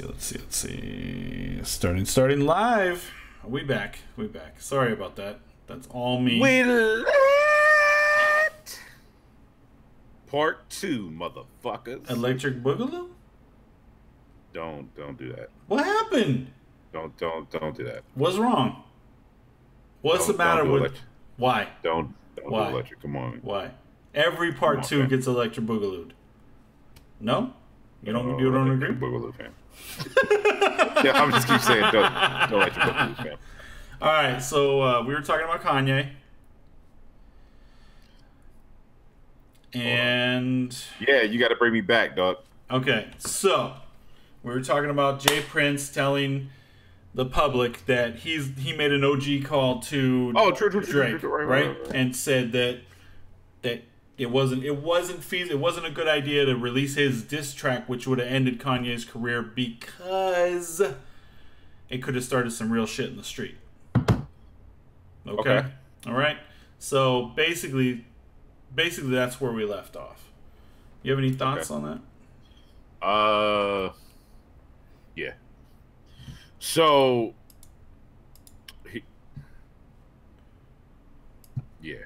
Let's see. Starting live. We back. Sorry about that. That's all me. We let part 2, motherfuckers. Electric Boogaloo? Don't do that. What happened? Don't do that. What's wrong? What's the matter with electric. Why? Don't Why? do electric. Come on. Why? Every part 2 man. gets Electric Boogalooed. No? You don't agree? Boogaloo fan. Yeah, I'm just keep saying don't electric Boogaloo fan. All right, so we were talking about Kanye. And Yeah, you got to bring me back, dog. okay, so we were talking about Jay Prince telling the public that he made an OG call to Drake, right? And said that it wasn't feasible. It wasn't a good idea to release his diss track, which would have ended Kanye's career because it could have started some real shit in the street. Okay. All right. So basically, that's where we left off. You have any thoughts on that? Yeah. So, yeah.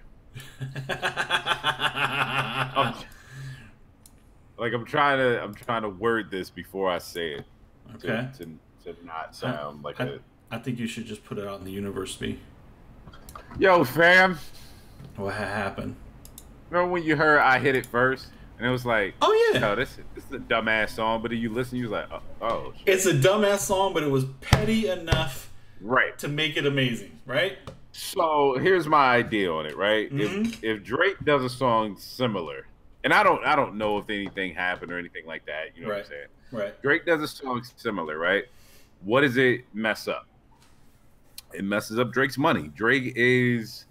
I'm trying to word this before I say it. Okay. To not sound like a. I think you should just put it out in the universe, B. Yo, fam. What happened? Remember when you heard I Hit It First? And it was like, oh yeah, no, this is a dumbass song. But then you listen, you was like, oh shit. It's a dumbass song, but it was petty enough, right, to make it amazing, right? So here's my idea on it, right? Mm-hmm. If Drake does a song similar, and I don't know if anything happened or anything like that, you know what I'm saying? Right. Drake does a song similar, right? What does it mess up? It messes up Drake's money. Drake is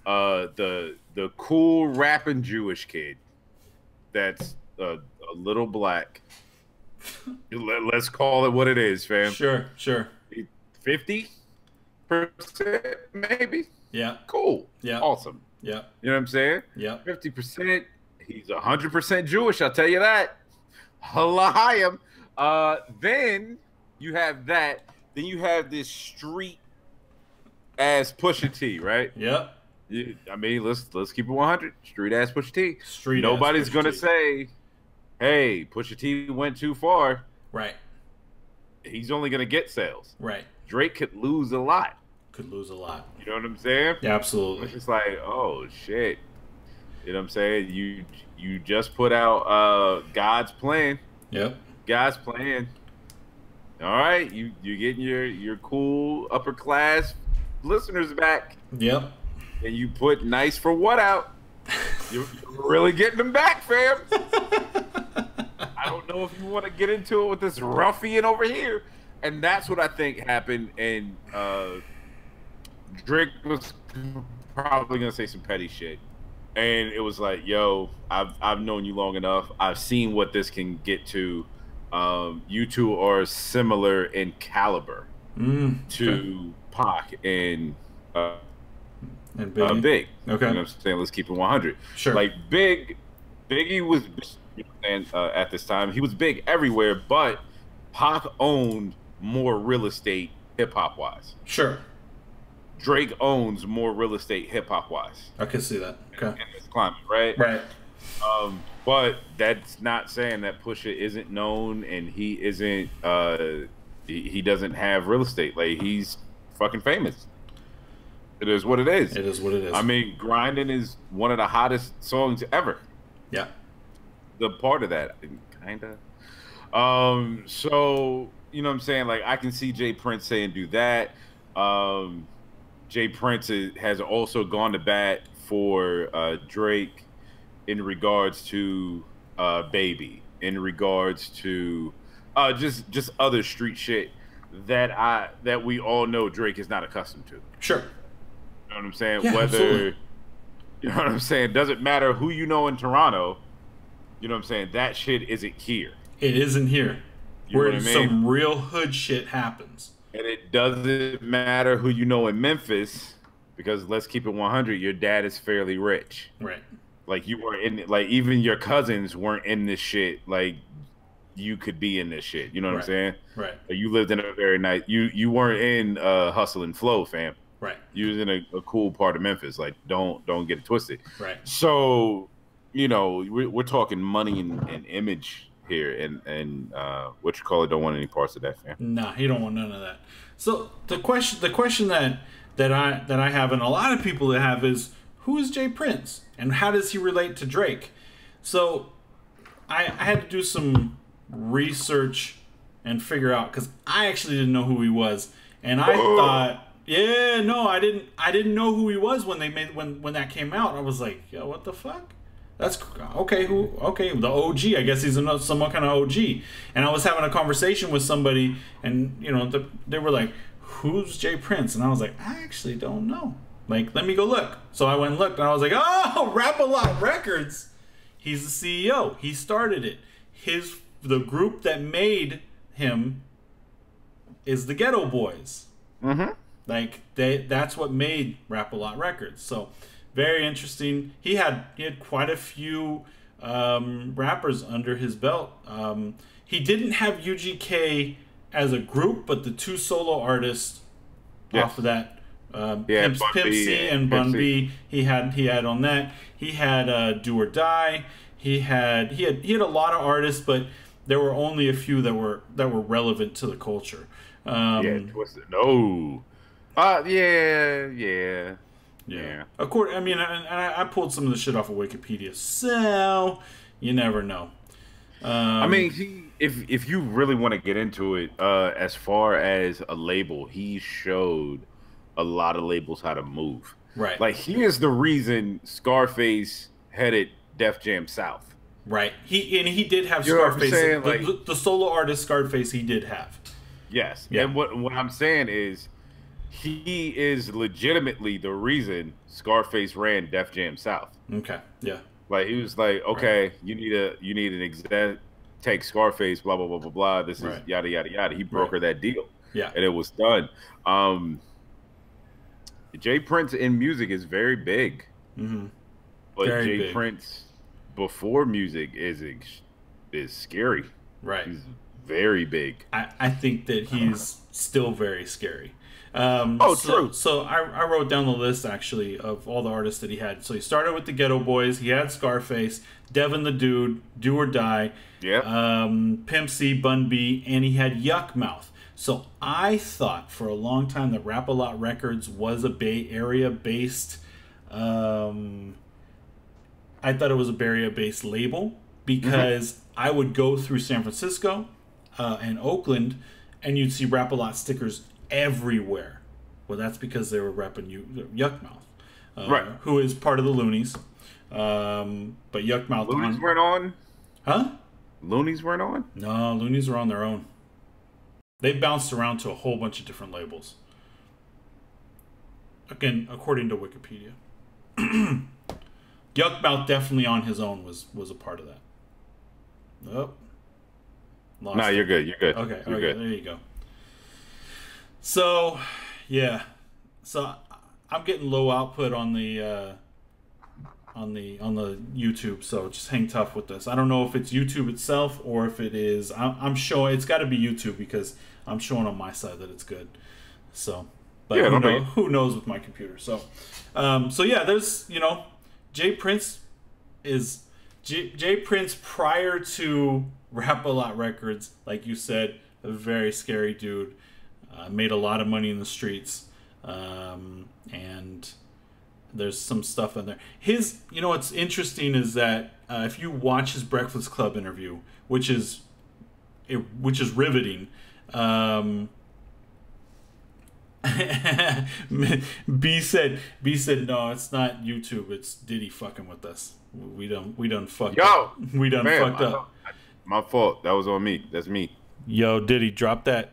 the cool rapping Jewish kid that's a little black. Let's call it what it is, fam. Sure. 50%, maybe. Yeah. Cool. Yeah. Awesome. Yeah. You know what I'm saying? Yeah. 50%. He's 100% Jewish. I'll tell you that. Halahayim. Then you have that. Then you have this street ass Pusha T, right? Yep. I mean, let's keep it 100. Street ass Pusha T. Nobody's gonna say, "Hey, Pusha T went too far." Right. He's only gonna get sales. Right. Drake could lose a lot. You know what I'm saying? Yeah, absolutely. It's like, oh shit. You know what I'm saying? You just put out God's Plan. Yep. God's Plan. All right, you getting your cool upper class listeners back. Yep. And you put Nice for What out. You're really getting them back, fam. I don't know if you want to get into it with this ruffian over here. And that's what I think happened. And Drake was probably gonna say some petty shit. And it was like, yo, I've known you long enough. I've seen what this can get to. You two are similar in caliber to Pac and Big. Big. Okay. You know what I'm saying? Let's keep it 100. Sure. Like Biggie was, and at this time, he was big everywhere, but Pac owned more real estate hip hop wise. Sure. Drake owns more real estate hip hop wise. I can see that. Okay. In this climate, right? Right. But that's not saying that Pusha isn't known and he isn't. He doesn't have real estate. Like, he's fucking famous. It is what it is. It is what it is. I mean, Grinding is one of the hottest songs ever. Yeah. The part of that, kinda. So, you know what I'm saying? Like, I can see Jay Prince saying do that. Jay Prince has also gone to bat for Drake in regards to Baby, in regards to just other street shit that we all know Drake is not accustomed to. Sure. You know what I'm saying? Yeah, absolutely. You know what I'm saying? Doesn't matter who you know in Toronto. You know what I'm saying? That shit isn't here. It isn't here. You where know what I mean? Some real hood shit happens. And it doesn't matter who you know in Memphis, because let's keep it 100. Your dad is fairly rich. Right. Like, you weren't in, like, even your cousins weren't in this shit. Like, you could be in this shit. You know what I'm Right. saying? Right. But you lived in a very nice. You weren't in hustle and flow, fam. Right. You was in a cool part of Memphis. Like, don't get it twisted. Right. So, you know, we're talking money and image here, and what you call it, don't want any parts of that, fam. Nah, he don't want none of that. So the question that I have, and a lot of people that have, is who is Jay Prince and how does he relate to Drake? So I had to do some research and figure out, because I actually didn't know who he was, and I thought, yeah, no, I didn't know who he was when when that came out. I was like, yo, what the fuck? That's okay. Okay, the OG. I guess he's some kind of OG. And I was having a conversation with somebody, and you know, they were like, "Who's Jay Prince?" And I was like, "I actually don't know. Like, let me go look." So I went and looked, and I was like, "Oh, Rap-A-Lot Records. He's the CEO. He started it. The group that made him is the Ghetto Boys. Mm-hmm. Like that's what made Rap-A-Lot Records. So." Very interesting. He had quite a few rappers under his belt. He didn't have UGK as a group, but the two solo artists off of that, Pimp C and Bun B, he had on that. He had Do or Die. He had a lot of artists, but there were only a few that were relevant to the culture. Twisted. No. Yeah. I pulled some of the shit off of Wikipedia, so you never know. I mean, if you really want to get into it, as far as a label, he showed a lot of labels how to move. Right. Like, he is the reason Scarface headed Def Jam South. Right. He did have Scarface. The solo artist Scarface he did have. Yes. Yeah. And what I'm saying is, he is legitimately the reason Scarface ran Def Jam South. Okay. Yeah. Like, he was like, okay, right. you need an exec, take Scarface, blah blah blah blah blah. This is yada yada yada. He brokered that deal. Yeah. And it was done. Jay Prince in music is very big. Mm-hmm. But Jay Prince before music is scary. Right. He's very big. I think that he's still very scary. True. So I wrote down the list, actually, of all the artists that he had. So he started with the Ghetto Boys. He had Scarface, Devin the Dude, Do or Die, Pimp C, Bun B, and he had Yuck Mouth. So I thought for a long time that Rap-A-Lot Records was a Bay Area based. I thought it was a Bay Area based label because I would go through San Francisco and Oakland, and you'd see Rap-A-Lot stickers everywhere. Well, that's because they were repping Yuck Mouth, who is part of the Loonies. But Yuck Mouth. Loonies weren't on? Huh? Loonies weren't on? No, Loonies are on their own. They bounced around to a whole bunch of different labels. Again, according to Wikipedia. Yuck Mouth definitely on his own was a part of that. Oh. No, you're good. You're good. Okay, you're good. There you go. So, yeah. So I'm getting low output on the YouTube, so just hang tough with this. I don't know if it's YouTube itself or if it is. I'm showing it's got to be YouTube because I'm showing on my side that it's good. So, but who knows with my computer? So, there's Jay Prince is Jay Prince prior to Rap-A-Lot Records, like you said, a very scary dude. Made a lot of money in the streets, and there's some stuff in there. What's interesting is that if you watch his Breakfast Club interview, which is riveting, B said no, it's not YouTube, it's Diddy fucking with us. We done fucked up. We done fucked up. My fault. That was on me. That's me. Yo, Diddy, drop that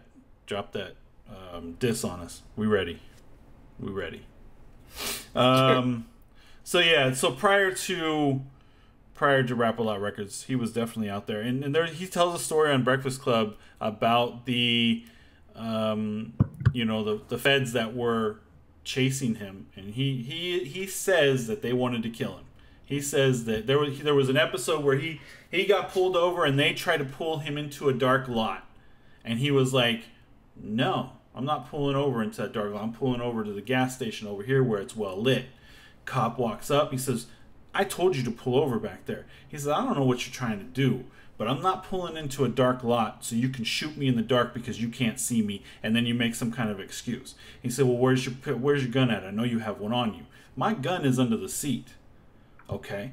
diss on us. We ready. So prior to Rap-A-Lot Records, he was definitely out there, and there he tells a story on Breakfast Club about the the feds that were chasing him, and he says that they wanted to kill him. He says that there was an episode where he got pulled over and they tried to pull him into a dark lot, and he was like, "No, I'm not pulling over into that dark lot. I'm pulling over to the gas station over here where it's well lit." Cop walks up. He says, "I told you to pull over back there." He says, "I don't know what you're trying to do, but I'm not pulling into a dark lot so you can shoot me in the dark because you can't see me, and then you make some kind of excuse." He said, "Well, where's your gun at? I know you have one on you." "My gun is under the seat." "Okay.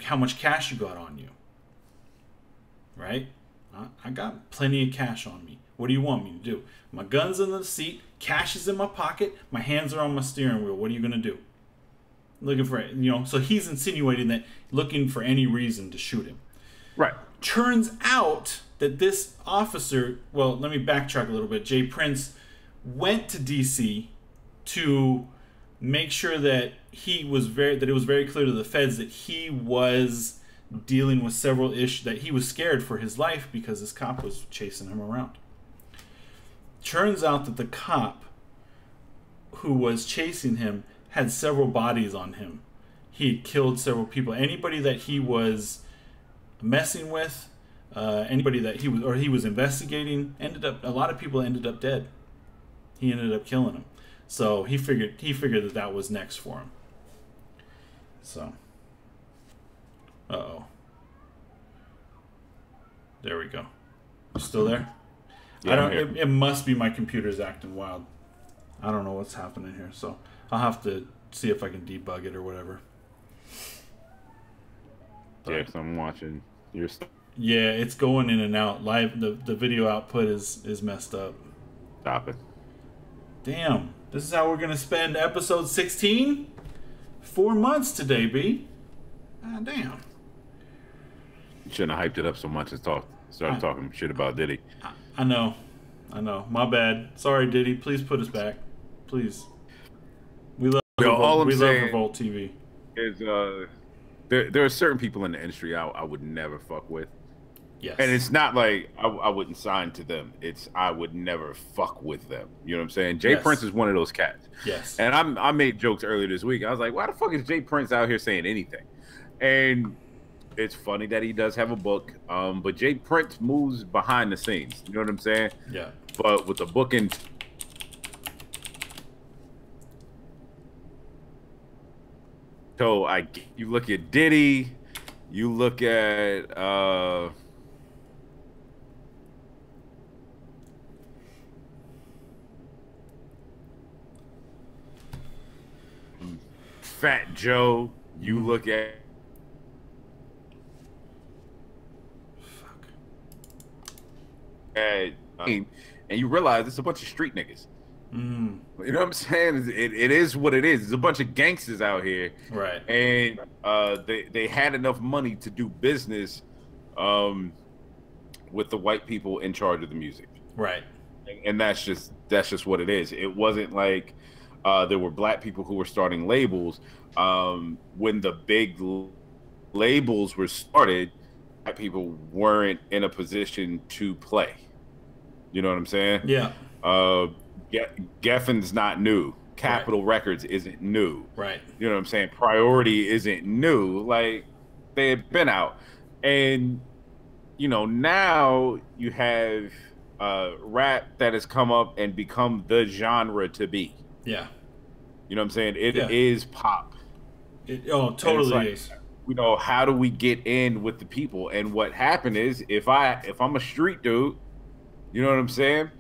How much cash you got on you?" "Right? I got plenty of cash on me. What do you want me to do? My gun's in the seat, cash is in my pocket, my hands are on my steering wheel. What are you going to do?" Looking for it, so he's insinuating that, looking for any reason to shoot him. Right. Turns out that this officer, well, let me backtrack a little bit. J. Prince went to DC to make sure that it was very clear to the feds that he was dealing with several issues, that he was scared for his life because this cop was chasing him around. Turns out that the cop who was chasing him had several bodies on him. He had killed several people. Anybody that he was messing with, anybody that he was investigating, a lot of people ended up dead. He ended up killing them. So he figured that was next for him. So, there we go. You still there? Yeah, it must be my computer's acting wild. I don't know what's happening here, so I'll have to see if I can debug it or whatever. Yes, I'm watching your stuff. Yeah, it's going in and out. Live, the video output is messed up. Stop it. Damn. This is how we're going to spend episode 16? 4 months today, B. Ah, damn. You shouldn't have hyped it up so much and started talking shit about Diddy. I know. My bad. Sorry, Diddy. Please put us back. Please. We love Revolt TV. Is there are certain people in the industry I would never fuck with. Yes. And it's not like I wouldn't sign to them. It's I would never fuck with them. You know what I'm saying? Jay Prince is one of those cats. Yes. And I made jokes earlier this week. I was like, why the fuck is Jay Prince out here saying anything? And it's funny that he does have a book. But Jay Prince moves behind the scenes. You know what I'm saying? Yeah. But with the book and so you look at Diddy, you look at Fat Joe, you look at and you realize it's a bunch of street niggas. Mm. You know what I'm saying? It is what it is. There's a bunch of gangsters out here, right? And they had enough money to do business with the white people in charge of the music, right? And that's just what it is. It wasn't like there were black people who were starting labels. When the big labels were started, black people weren't in a position to play. You know what I'm saying? Yeah. Geffen's not new. Capitol Records isn't new. Right. You know what I'm saying? Priority isn't new. Like, they had been out. And, now you have rap that has come up and become the genre to be. Yeah. You know what I'm saying? It is pop. Totally is. How do we get in with the people? And what happened is, if I'm a street dude, you know what I'm saying?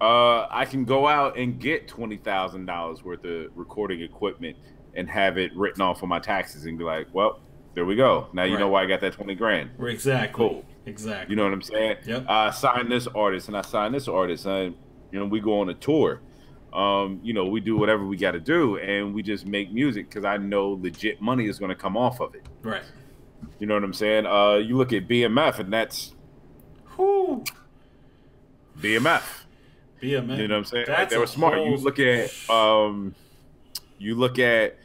I can go out and get $20,000 worth of recording equipment and have it written off on my taxes and be like, well, there we go. Now you know why I got that 20 grand. Exactly. Cool. Exactly. You know what I'm saying? Yep. I signed this artist and I signed this artist and, we go on a tour. We do whatever we got to do and we just make music because I know legit money is going to come off of it. Right. You know what I'm saying? You look at BMF and that's BMF. You know what I'm saying? Like, they were smart. You look at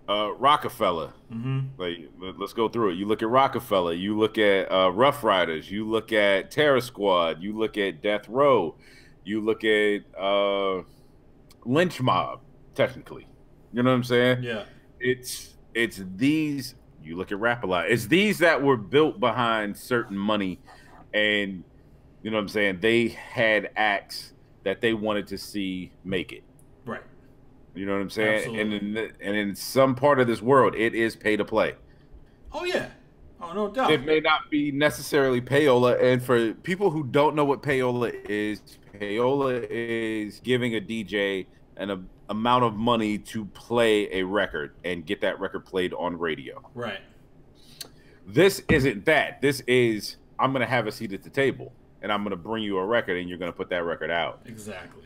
Rockefeller. Mm-hmm. Like, let's go through it. You look at Rockefeller. You look at Rough Riders. You look at Terror Squad. You look at Death Row. You look at Lynch Mob. Technically, you know what I'm saying? Yeah. It's it's these. You look at Rap a Lot. It's these that were built behind certain money, and you know what I'm saying. They had acts that they wanted to see make it. Right. You know what I'm saying? Absolutely. And in some part of this world, it is pay to play. Oh yeah. Oh, no doubt. It may not be necessarily payola, and for people who don't know what payola is giving a DJ an amount of money to play a record and get that record played on radio. Right. This isn't that. This is, I'm going to have a seat at the table, and I'm going to bring you a record, and you're going to put that record out. Exactly.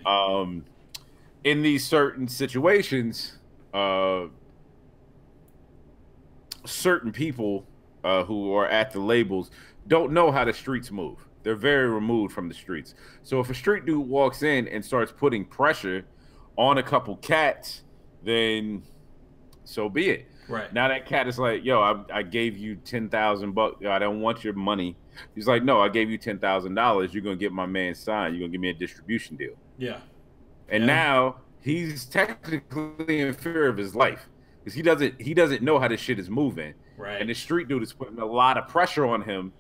In these certain situations, certain people who are at the labels don't know how the streets move. They're very removed from the streets. So if a street dude walks in and starts putting pressure on a couple cats, then so be it. Right. Now that cat is like, yo, I gave you $10,000. I don't want your money. He's like, no, I gave you $10,000. You're gonna get my man signed. You're gonna give me a distribution deal. Yeah. And now he's technically in fear of his life because he doesn't know how this shit is moving. Right. And the street dude is putting a lot of pressure on him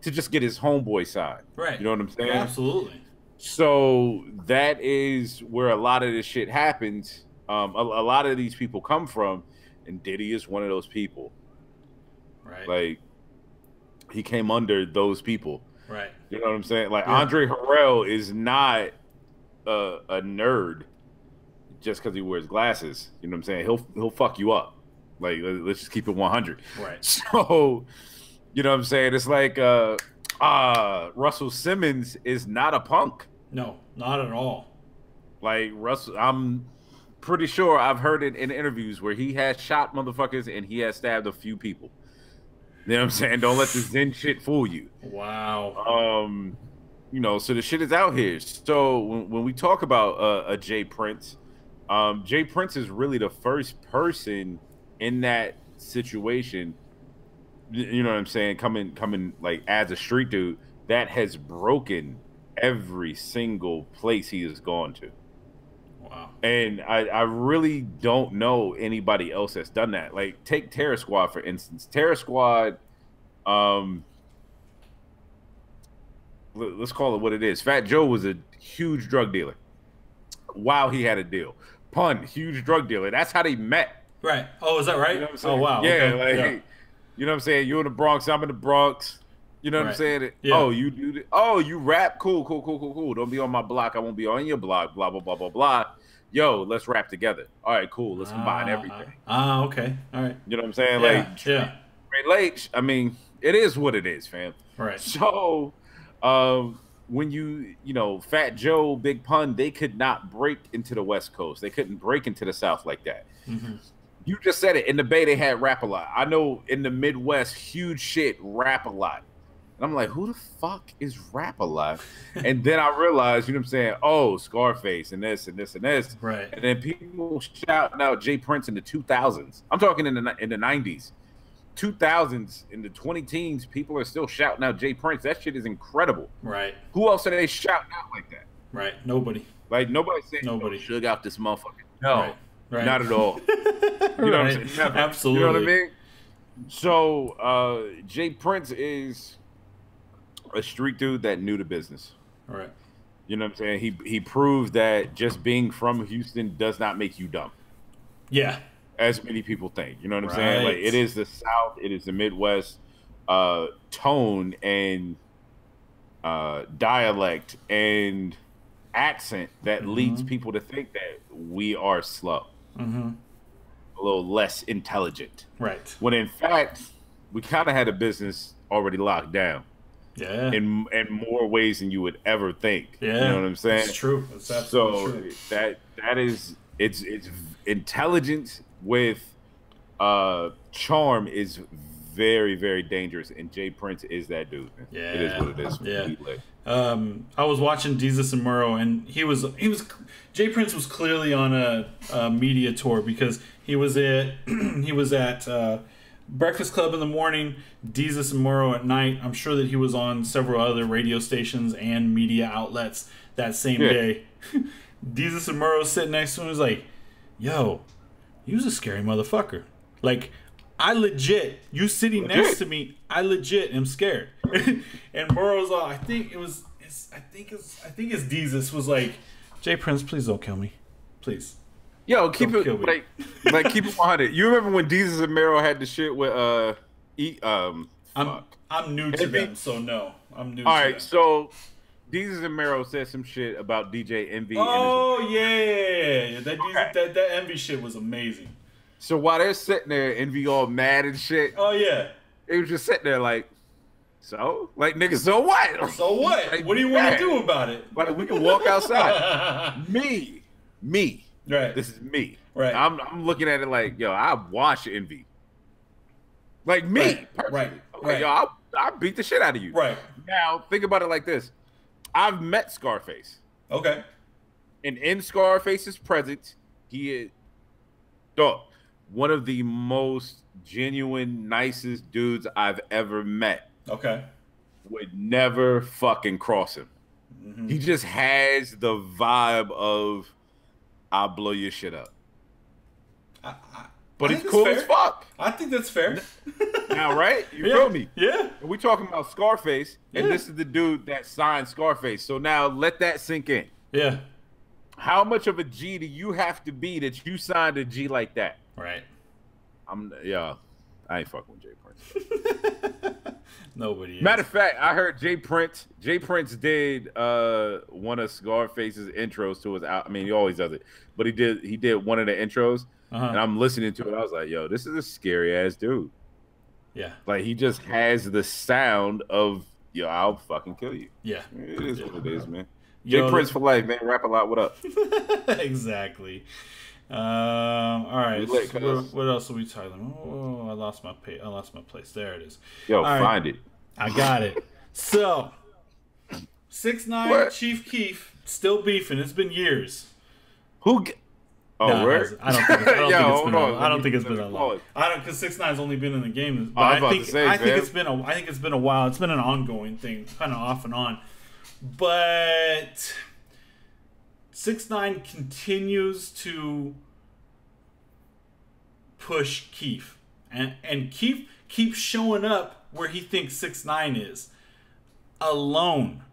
to just get his homeboy side. Right. You know what I'm saying? Absolutely. So that is where a lot of this shit happens. A lot of these people come from, and Diddy is one of those people. Right. Like, he came under those people. Right. You know what I'm saying? Like, Andre Harrell is not a nerd just because he wears glasses. You know what I'm saying? He'll fuck you up. Like, let's just keep it 100. Right. So, you know what I'm saying? It's like Russell Simmons is not a punk. No, not at all. Like, Russell, I'm pretty sure I've heard it in interviews where he has shot motherfuckers and he has stabbed a few people. You know what I'm saying? Don't let the Zen shit fool you. Wow. You know, so the shit is out here. So when we talk about a Jay Prince, Jay Prince is really the first person in that situation, you know what I'm saying, coming like as a street dude that has broken every single place he has gone to. Wow. And I really don't know anybody else that's done that. Like, take Terror Squad, for instance. Terror Squad, let's call it what it is. Fat Joe was a huge drug dealer. Wow, he had a deal. Pun, huge drug dealer. That's how they met. Right. Oh, is that right? You know what I'm saying? Oh, wow. Yeah, okay. like, you know what I'm saying? You're in the Bronx, I'm in the Bronx. You know what I'm saying? Yeah. Oh, you do. Oh, you rap? Cool. Don't be on my block. I won't be on your block. Blah, blah, blah, blah, blah. Yo, let's rap together. All right, cool. Let's combine everything. Okay. All right. You know what I'm saying? Yeah. Like, relate. I mean, it is what it is, fam. Right. So, when you know, Fat Joe, Big Pun, they could not break into the West Coast. They couldn't break into the South like that. Mm-hmm. You just said it. In the Bay, they had Rap a Lot. I know in the Midwest, huge shit, Rap a Lot. And I'm like, who the fuck is Rap a Lot? And then I realized, you know what I'm saying? Oh, Scarface and this and this and this. Right. And then people shouting out Jay Prince in the 2000s. I'm talking in the 90s. 2000s, in the 20 teens, people are still shouting out Jay Prince. That shit is incredible. Right. Who else are they shouting out like that? Right. Nobody. Like, nobody saying, nobody. Suge out this motherfucker. No. Right. Not at all. You know what I'm saying? Never. Absolutely. You know what I mean? So, Jay Prince is a street dude that knew the business. All right. You know what I'm saying? He proved that just being from Houston does not make you dumb. Yeah. As many people think. You know what I'm saying? Like, it is the South, it is the Midwest tone and dialect and accent that leads people to think that we are slow. Mm-hmm. A little less intelligent. Right. When in fact, we kind of had a business already locked down. Yeah. In more ways than you would ever think. Yeah. You know what I'm saying? It's true. It's absolutely true. So that is it's intelligence with charm is very, very dangerous, and Jay Prince is that dude, man. Yeah. It is what it is. Yeah. I was watching Jesus and Murrow, and he was Jay Prince was clearly on a media tour because he was at Breakfast Club in the morning, Jesus and Murrow at night. I'm sure that he was on several other radio stations and media outlets that same day. Jesus and Murrow sitting next to him was like, yo, he was a scary motherfucker. Like, I legit, you sitting next to me, I legit am scared. And Burrow's all, I think it's Deezus was like, Jay Prince, please don't kill me, please. Yo, keep it like keep it 100. You remember when Deezus and Mero had the shit with I'm new to them, so no, I'm new. All right, so Deezus and Mero said some shit about DJ Envy. Oh yeah, that Envy shit was amazing. So while they're sitting there, Envy all mad and shit. Oh yeah, they was just sitting there like, so like nigga, so what? So what? Like, what do you want to do about it? Like we can walk outside. me. Right. This is me. Right. I'm looking at it like, yo, I watch Envy. Like me. Right. Okay, yo, I'll beat the shit out of you. Right. Now think about it like this. I've met Scarface. Okay. And in Scarface's presence, he is one of the most genuine, nicest dudes I've ever met. Okay. Would never fucking cross him. Mm-hmm. He just has the vibe of I'll blow your shit up. But he's cool as fuck. I think that's fair. Now, right? You feel me? Yeah. And we talking about Scarface, and this is the dude that signed Scarface. So now let that sink in. Yeah. How much of a G do you have to be that you signed a G like that? Right. I ain't fucking with Jay Prince. Nobody is. Matter of fact, I heard Jay Prince did one of Scarface's intros to his album. I mean, he always does it, but he did one of the intros, and I'm listening to it. I was like, yo, this is a scary ass dude. Yeah. Like he just has the sound of, yo, I'll fucking kill you. Yeah. It is what it is, man. Jay Prince for life, man. Rap a lot. What up? Exactly. All right. What else are we talking? Oh, I lost my place. There it is. Yo, find it. I got it. So, 6ix9ine, Chief Keef, still beefing. It's been years. Who? I don't think it's been that long. Because 6ix9ine's only been in the game. But I think it's been a while. It's been an ongoing thing, kind of off and on. But 6ix9ine continues to push Keef, and Keef keeps showing up where he thinks 6ix9ine is, alone.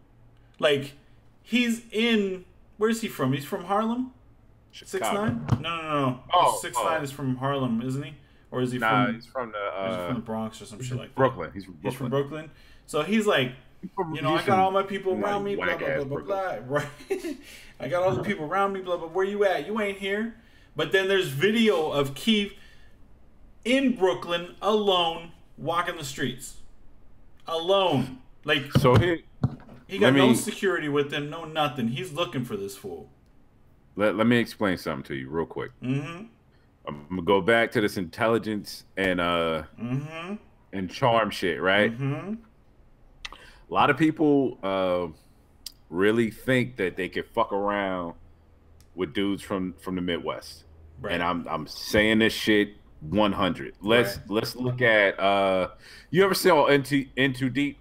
Like, he's in, where's he from? He's from Harlem? 6ix9ine? No. Oh, 6ix9ine is from Harlem, isn't he? Or is he he's from the Bronx or some shit like that? Brooklyn. He's from Brooklyn. So he's like, I got all my people around me, blah, blah, blah, blah, blah. Right? I got all the people around me, blah, blah. Where you at? You ain't here. But then there's video of Keef in Brooklyn, alone, walking the streets. Alone. Like, so he got no security with him, no nothing. He's looking for this fool. Let me explain something to you real quick. Mm-hmm. I'm gonna go back to this intelligence and and charm shit, right? Mm-hmm. A lot of people really think that they can fuck around with dudes from the Midwest, right. And I'm saying this shit 100. Let's look at you ever saw Into Deep?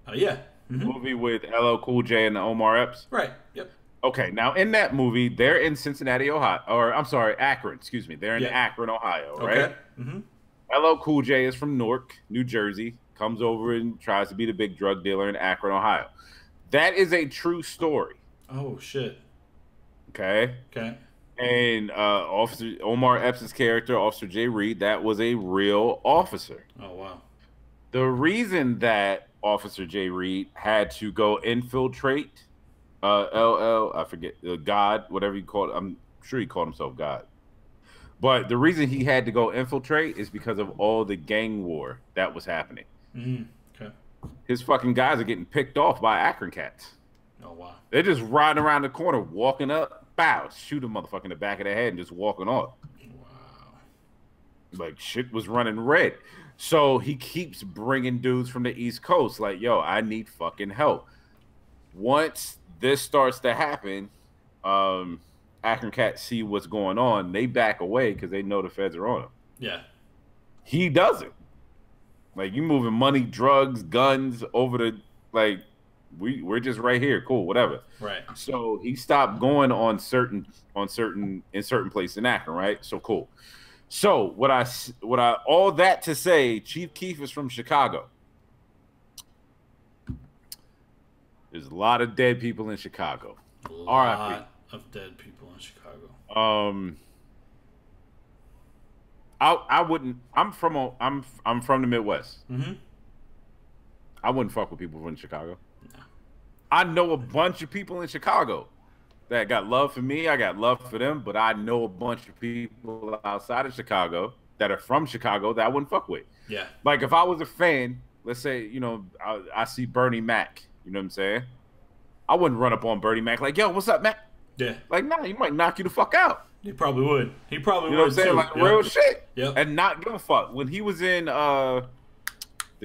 Oh yeah, movie with LL Cool J and Omar Epps. Right. Yep. Okay, now in that movie, they're in Cincinnati, Ohio, or I'm sorry, Akron. Excuse me, they're in Akron, Ohio, right? Okay. Mm-hmm. LL Cool J is from Newark, New Jersey. Comes over and tries to be the big drug dealer in Akron, Ohio. That is a true story. Oh shit. Okay. And Officer Omar Epps' character, Officer Jay Reed, that was a real officer. Oh wow. The reason that Officer Jay Reed had to go infiltrate I forget, God, whatever you call it. I'm sure he called himself God. But the reason he had to go infiltrate is because of all the gang war that was happening. Okay. His fucking guys are getting picked off by Akron cats. Oh, wow. They're just riding around the corner, walking up, bow, shoot a motherfucker in the back of the head and just walking off. Wow. Like, shit was running red. So he keeps bringing dudes from the East Coast like, yo, I need fucking help. Once this starts to happen, Akron cats see what's going on. They back away because they know the feds are on him. Yeah. He doesn't. Like, you moving money, drugs, guns over the, like, we're just right here. Cool, whatever. Right. So he stopped going on certain places in Akron, right? So cool. So what I all that to say, Chief Keef is from Chicago. There's a lot of dead people in Chicago. A lot of dead people in Chicago. I wouldn't. I'm from the Midwest. Mm-hmm. I wouldn't fuck with people from Chicago. No. I know a bunch of people in Chicago that got love for me. I got love for them, but I know a bunch of people outside of Chicago that are from Chicago that I wouldn't fuck with. Yeah. Like if I was a fan, let's say, I see Bernie Mac. You know what I'm saying? I wouldn't run up on Bernie Mac like, yo, what's up, Mac? Yeah. Like, nah, he might knock you the fuck out. He probably would. He probably would. You know what I'm saying? Too. Like real shit. Yep. And not give a fuck. When he was in the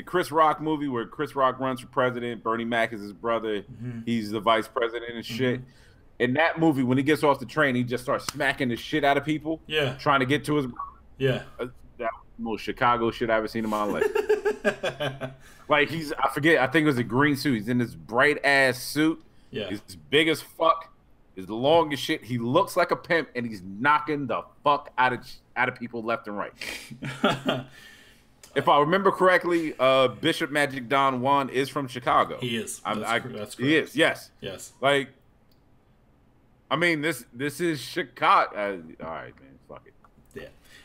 Chris Rock movie where Chris Rock runs for president, Bernie Mac is his brother. Mm-hmm. He's the vice president and shit. Mm-hmm. In that movie, when he gets off the train, he just starts smacking the shit out of people. Yeah. Trying to get to his brother. Yeah. That was the most Chicago shit I've ever seen in my life. Like I think it was a green suit. He's in this bright ass suit. Yeah. He's big as fuck. He's long as shit. He looks like a pimp, and he's knocking the fuck out of people left and right. If I remember correctly, Bishop Magic Don Juan is from Chicago. He is. That's correct. He is. Yes. Yes. Like, I mean, this is Chicago. All right, man. Fuck it.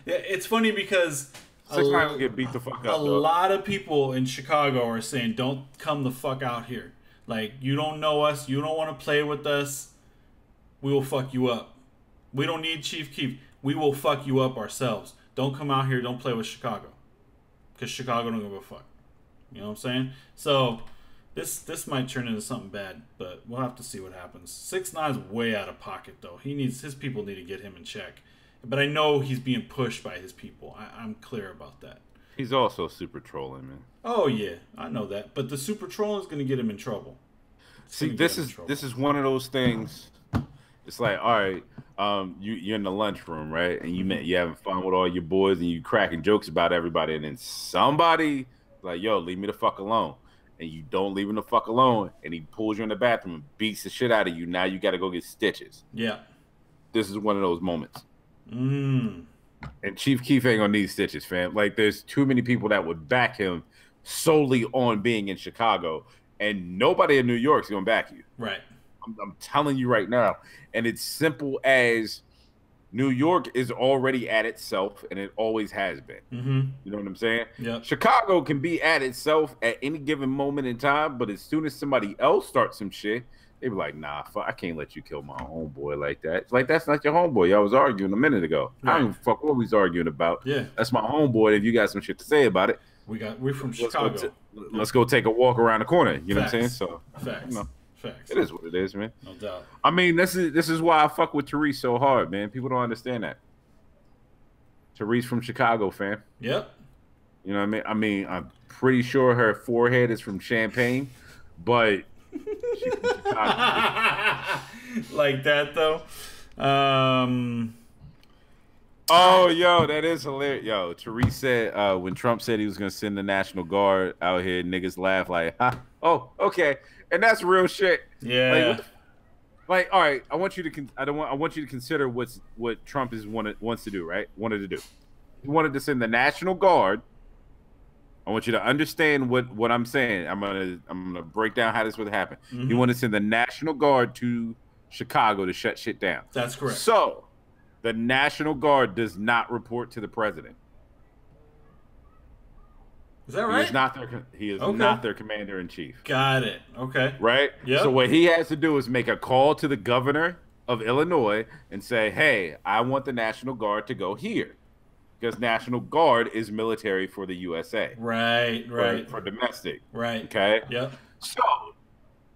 Yeah. It's funny because 6ix9ine will get beat the fuck up. A lot of people in Chicago are saying, "Don't come the fuck out here. Like, you don't know us. You don't want to play with us. We will fuck you up. We don't need Chief Keef. We will fuck you up ourselves. Don't come out here. Don't play with Chicago. Because Chicago don't give a fuck." You know what I'm saying? So this might turn into something bad, but we'll have to see what happens. 6ix9ine's way out of pocket though. His people need to get him in check. But I know he's being pushed by his people. I'm clear about that. He's also super trolling, man. Oh yeah, I know that. But the super trolling is going to get him in trouble. See, this is one of those things. It's like, all right, you're in the lunchroom, right? And you having fun with all your boys, and you cracking jokes about everybody, and then somebody like, yo, leave me the fuck alone. And you don't leave him the fuck alone, and he pulls you in the bathroom and beats the shit out of you. Now you got to go get stitches. Yeah. This is one of those moments. And Chief Keef ain't gonna need stitches, fam. Like, there's too many people that would back him solely on being in Chicago, and nobody in New York's gonna back you. Right. I'm telling you right now. And it's simple as New York is already at itself, and it always has been. Mm-hmm. You know what I'm saying? Yeah. Chicago can be at itself at any given moment in time, but as soon as somebody else starts some shit, they be like, nah, fuck, I can't let you kill my homeboy like that. It's like, that's not your homeboy. Y'all was arguing a minute ago. Right. I don't even fuck what we was arguing about. Yeah. That's my homeboy. If you got some shit to say about it, we're from Chicago. Let's go take a walk around the corner. You know what I'm saying? So, Facts. You know, Facts. it is what it is, man. No doubt. I mean, this is why I fuck with Therese so hard, man. People don't understand that. Therese from Chicago, fam. Yep. You know what I mean? I mean, I'm pretty sure her forehead is from Champagne, but she's from Chicago. Like that, though. Oh, yo, that is hilarious. Yo, Therese said when Trump said he was going to send the National Guard out here, niggas laugh like, huh? Oh, okay. And that's real shit. Yeah. Like, all right, I want you to consider what Trump wants to do, right? Wanted to do. He wanted to send the National Guard. I want you to understand what I'm saying. I'm gonna break down how this would happen. Mm-hmm. He wanted to send the National Guard to Chicago to shut shit down. That's correct. So the National Guard does not report to the president. Is that right? He is not their commander in chief. Got it. Okay. Right? Yeah. So what he has to do is make a call to the governor of Illinois and say, hey, I want the National Guard to go here. Because National Guard is military for the USA. Right. For domestic. Right. Okay? Yep. So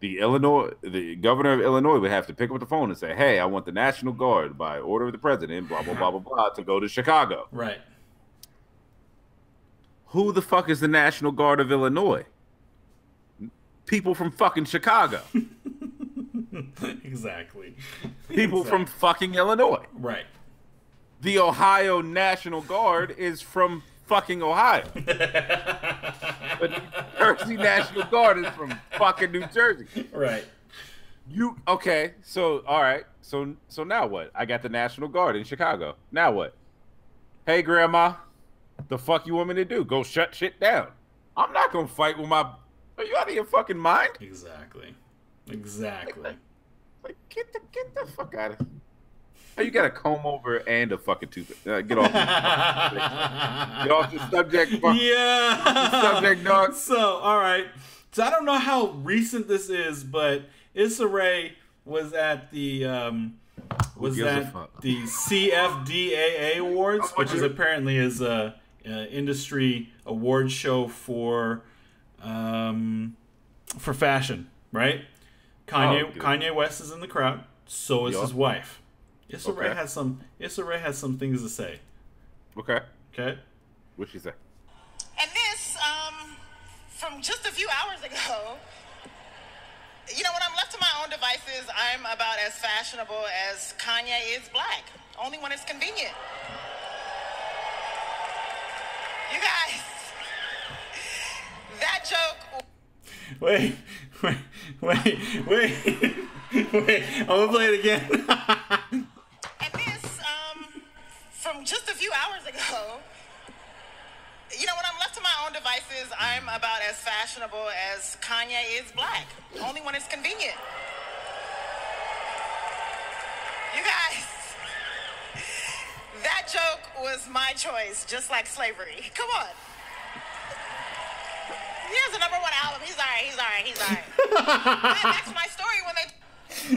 the governor of Illinois would have to pick up the phone and say, hey, I want the National Guard by order of the president, blah, blah, blah, blah, blah, to go to Chicago. Right. Who the fuck is the National Guard of Illinois? People from fucking Chicago. Exactly. People from fucking Illinois. Right. The Ohio National Guard is from fucking Ohio. The New Jersey National Guard is from fucking New Jersey. Right. Okay, so all right. So now what? I got the National Guard in Chicago. Now what? hey, grandma, the fuck you want me to do? Go shut shit down. I'm not gonna fight with my. Are you out of your fucking mind? Exactly. Like get the fuck out of. Oh, you got a comb over and a fucking tooth. Get off. Get off the subject. Fuck. Yeah. The subject, dog. So, all right. So I don't know how recent this is, but Issa Rae was at the CFDAA Awards, which is apparently is a industry award show for fashion, right? Kanye West is in the crowd. So is his wife. Issa Rae has some things to say. Okay. What'd she say? And this, from just a few hours ago. You know, when I'm left to my own devices, I'm about as fashionable as Kanye is black. Only when it's convenient. You guys, that joke. Wait. I'm gonna play it again. And this, from just a few hours ago. You know, when I'm left to my own devices, I'm about as fashionable as Kanye is black. Only when it's convenient. You guys, that joke was my choice, just like slavery. Come on. He has a #1 album. He's all right. That's my story when they...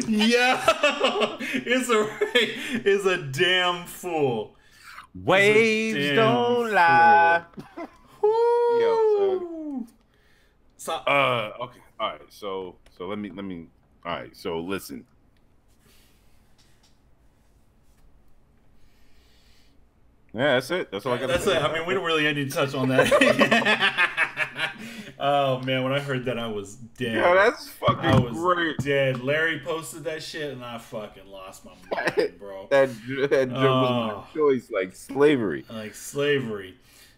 Yeah, Issa Rae is a damn fool. Waves don't lie. Yo, so okay, all right. So let me. All right. So listen. Yeah, that's it. That's all I got. That's it. I mean, we don't really need to touch on that. Oh man, when I heard that, I was dead. Yeah, that's fucking great. Dead. Larry posted that shit, and I fucking lost my mind, bro. that joke was my choice, like slavery.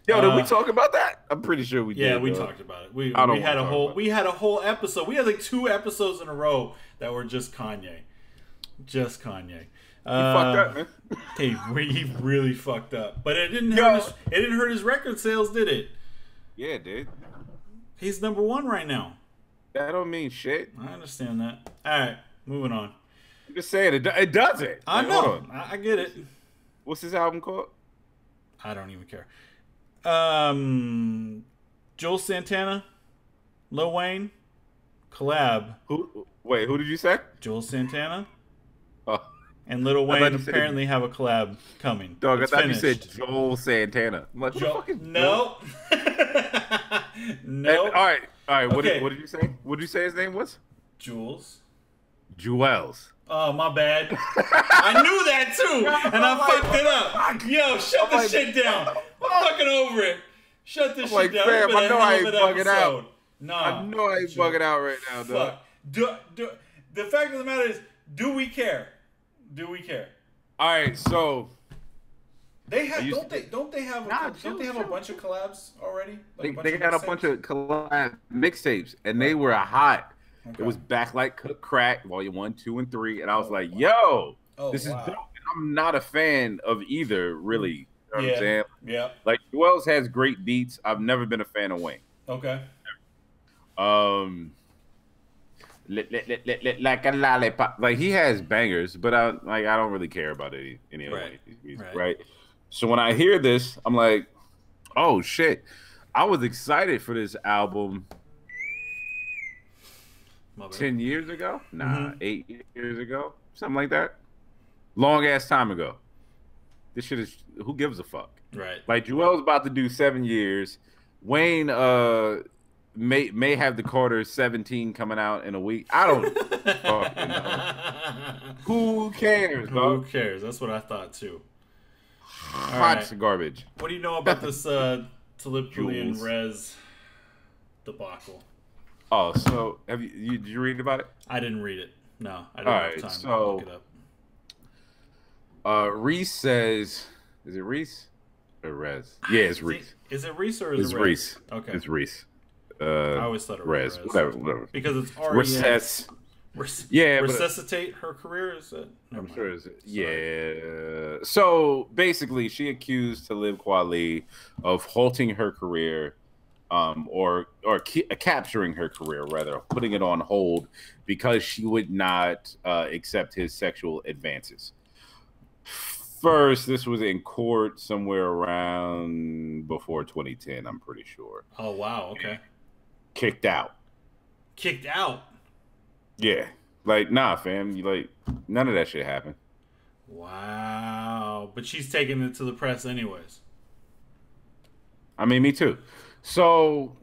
Yo, did we talk about that? I'm pretty sure we did. Yeah, we talked about it. We had a whole episode. We had like 2 episodes in a row that were just Kanye. Just Kanye. He fucked up, man. He really fucked up. But it didn't hurt his record sales, did it? Yeah, dude. He's #1 right now. That don't mean shit. I understand that. All right, moving on. I'm just saying, it doesn't. I know. I get it. What's his album called? I don't even care. Joel Santana, Lil Wayne, collab. Who did you say? Joel Santana. Oh. And Lil Wayne apparently have a collab coming. Dog, I thought you said Joel Santana. I'm like, no. No. All right. What did you say? What did you say his name was? Jules. Jewels. Oh, my bad. I knew that too, and I fucked it up. Yo, shut the shit down. I'm fucking over it. Shut this shit down. Fam, I know I ain't bugging out. Nah. I know I ain't bugging out right now, dog. The fact of the matter is, do we care? Do we care? All right, so they have don't they have a bunch of collabs already? Like they got a bunch of collab mixtapes, and they were hot. Okay. It was Backlight Crack, Volume 1, 2, and 3, and I was like, "Yo, this is dope." And I'm not a fan of either, really. You know what I'm saying? Yeah. Like Wells has great beats. I've never been a fan of Wayne. Okay. Like a lollipop. Like he has bangers, but I don't really care about any of his music, right? So when I hear this, I'm like, oh shit. I was excited for this album 10 years ago? Nah, 8 years ago. Something like that. Long ass time ago. This shit is, who gives a fuck? Right. Like Joel's about to do 7 years. Wayne may have the Carter 17 coming out in a week. I don't fucking know. Who cares, dog? Who cares? That's what I thought too. Hot garbage. What do you know about this Talib Kweli and Rez debacle? Oh, so did you read about it? I didn't read it. No, I didn't have time to look it up. Reese says, is it Reese or Rez? Yeah, it's Reese. Is it Reese or is it Reese? Okay. It's Reese. I always thought it was Rez. Whatever. Because it's R-E-S. resuscitate her career. Is it? I'm sure it's So basically, she accused Talib Kweli of halting her career, or capturing her career, rather, putting it on hold because she would not accept his sexual advances. First, this was in court somewhere around before 2010, I'm pretty sure. Oh, wow. Okay. Kicked out. Kicked out? Yeah. Like, nah, fam. None of that shit happened. Wow. But she's taking it to the press anyways. I mean, me too. So,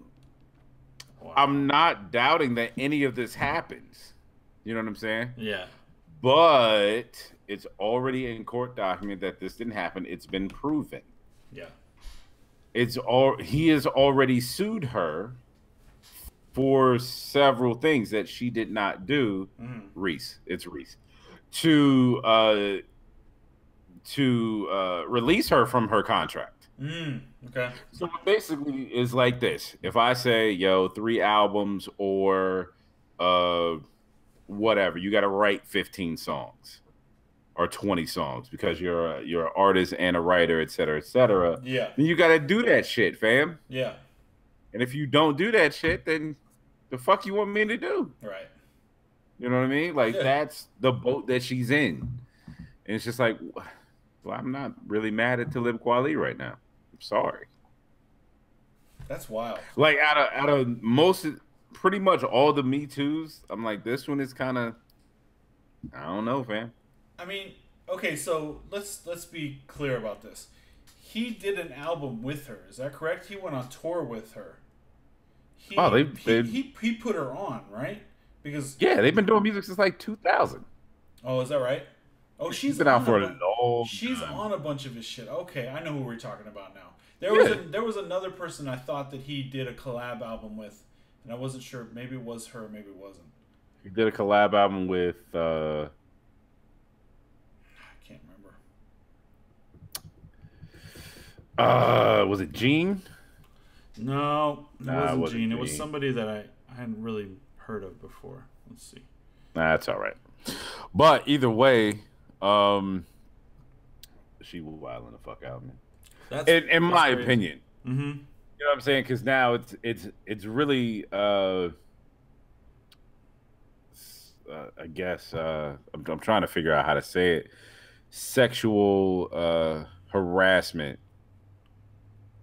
wow. I'm not doubting that any of this happens. You know what I'm saying? Yeah. But it's already in court document that this didn't happen. It's been proven. Yeah. He has already sued her for several things that she did not do. Reese. It's Reese. To release her from her contract. Okay. So it basically is like this. If I say, 3 albums or whatever, you got to write 15 songs or 20 songs because you're an artist and a writer, et cetera, yeah, then you got to do that shit, fam. Yeah. And if you don't do that shit, then the fuck you want me to do? Right. You know what I mean? Like, that's the boat that she's in. And it's just like, well, I'm not really mad at Talib Kweli right now. I'm sorry. That's wild. Like, out of most, pretty much all the Me Too's, I'm like, this one is kind of, I don't know, fam. I mean, okay, so let's be clear about this. He did an album with her. Is that correct? He went on tour with her. He put her on, right? Because they've been doing music since like 2000. Oh, is that right? Oh, she's been out for a long She's time. on a bunch of his shit. Okay, I know who we're talking about now. There was another person I thought that he did a collab album with, and I wasn't sure. Maybe it was her, maybe it wasn't. He did a collab album with I can't remember. Was it Gene? No, it wasn't Gene. It was somebody that I hadn't really heard of before. Let's see. That's all right. But either way, she was wilding the fuck out, man. In my opinion. Mm-hmm. You know what I'm saying? Because now it's really I guess I'm trying to figure out how to say it. Sexual harassment.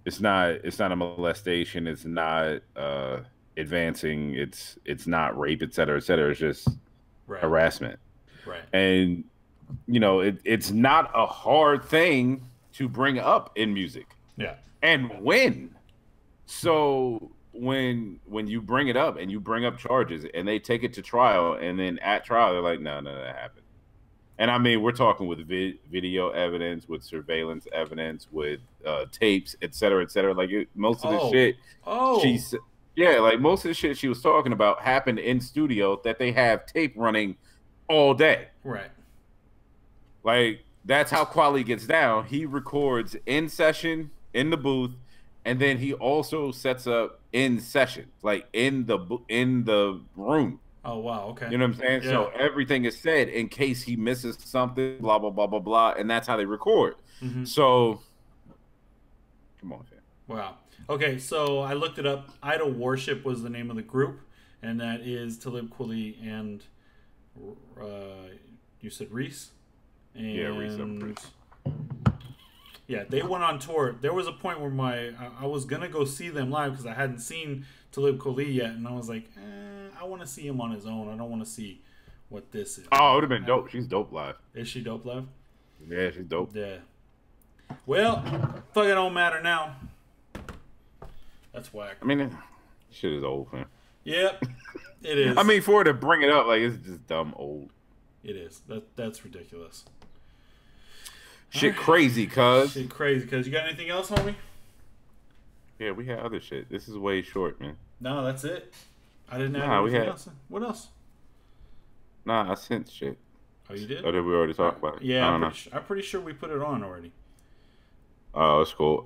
It's not a molestation. It's not advancing. It's not rape, et cetera, et cetera. It's just harassment. Right. And it's not a hard thing to bring up in music. Yeah. And win. So when you bring it up and you bring up charges and they take it to trial, and then at trial they're like, no, that happened. And I mean, we're talking with video evidence, with surveillance evidence, with tapes, et cetera, et cetera. Like most of the shit, like most of the shit she was talking about happened in studio that they have tape running all day. Right. Like, that's how Kweli gets down. He records in session in the booth, and then he also sets up in session, like in the room. Oh, wow. Okay. You know what I'm saying? Yeah. So everything is said in case he misses something, blah, blah, blah, blah, blah. And that's how they record. Mm-hmm. So, come on, fam. Wow. Okay, so I looked it up. Idol Worship was the name of the group, and that is Talib Kweli and you said Reese? And Reese. Yeah, they went on tour. There was a point where I was going to go see them live because I hadn't seen Talib Kweli yet, and I was like, I want to see him on his own. I don't want to see what this is. Oh, it would have been dope. She's dope live. Is she dope live? Yeah, she's dope. Yeah. Well, fuck, it don't matter now. That's whack. I mean, shit is old, man. Yep, it is. I mean, for her to bring it up, like, it's just dumb old. It is. That's ridiculous. Shit crazy, cuz. Shit crazy, cuz. You got anything else, homie? Yeah, we had other shit. This is way short, man. No, that's it. I didn't have anything else. What else? Nah, I sent shit. Oh, you did? Or did we already talk about it? Yeah, I'm pretty sure we put it on already. Oh, that's cool.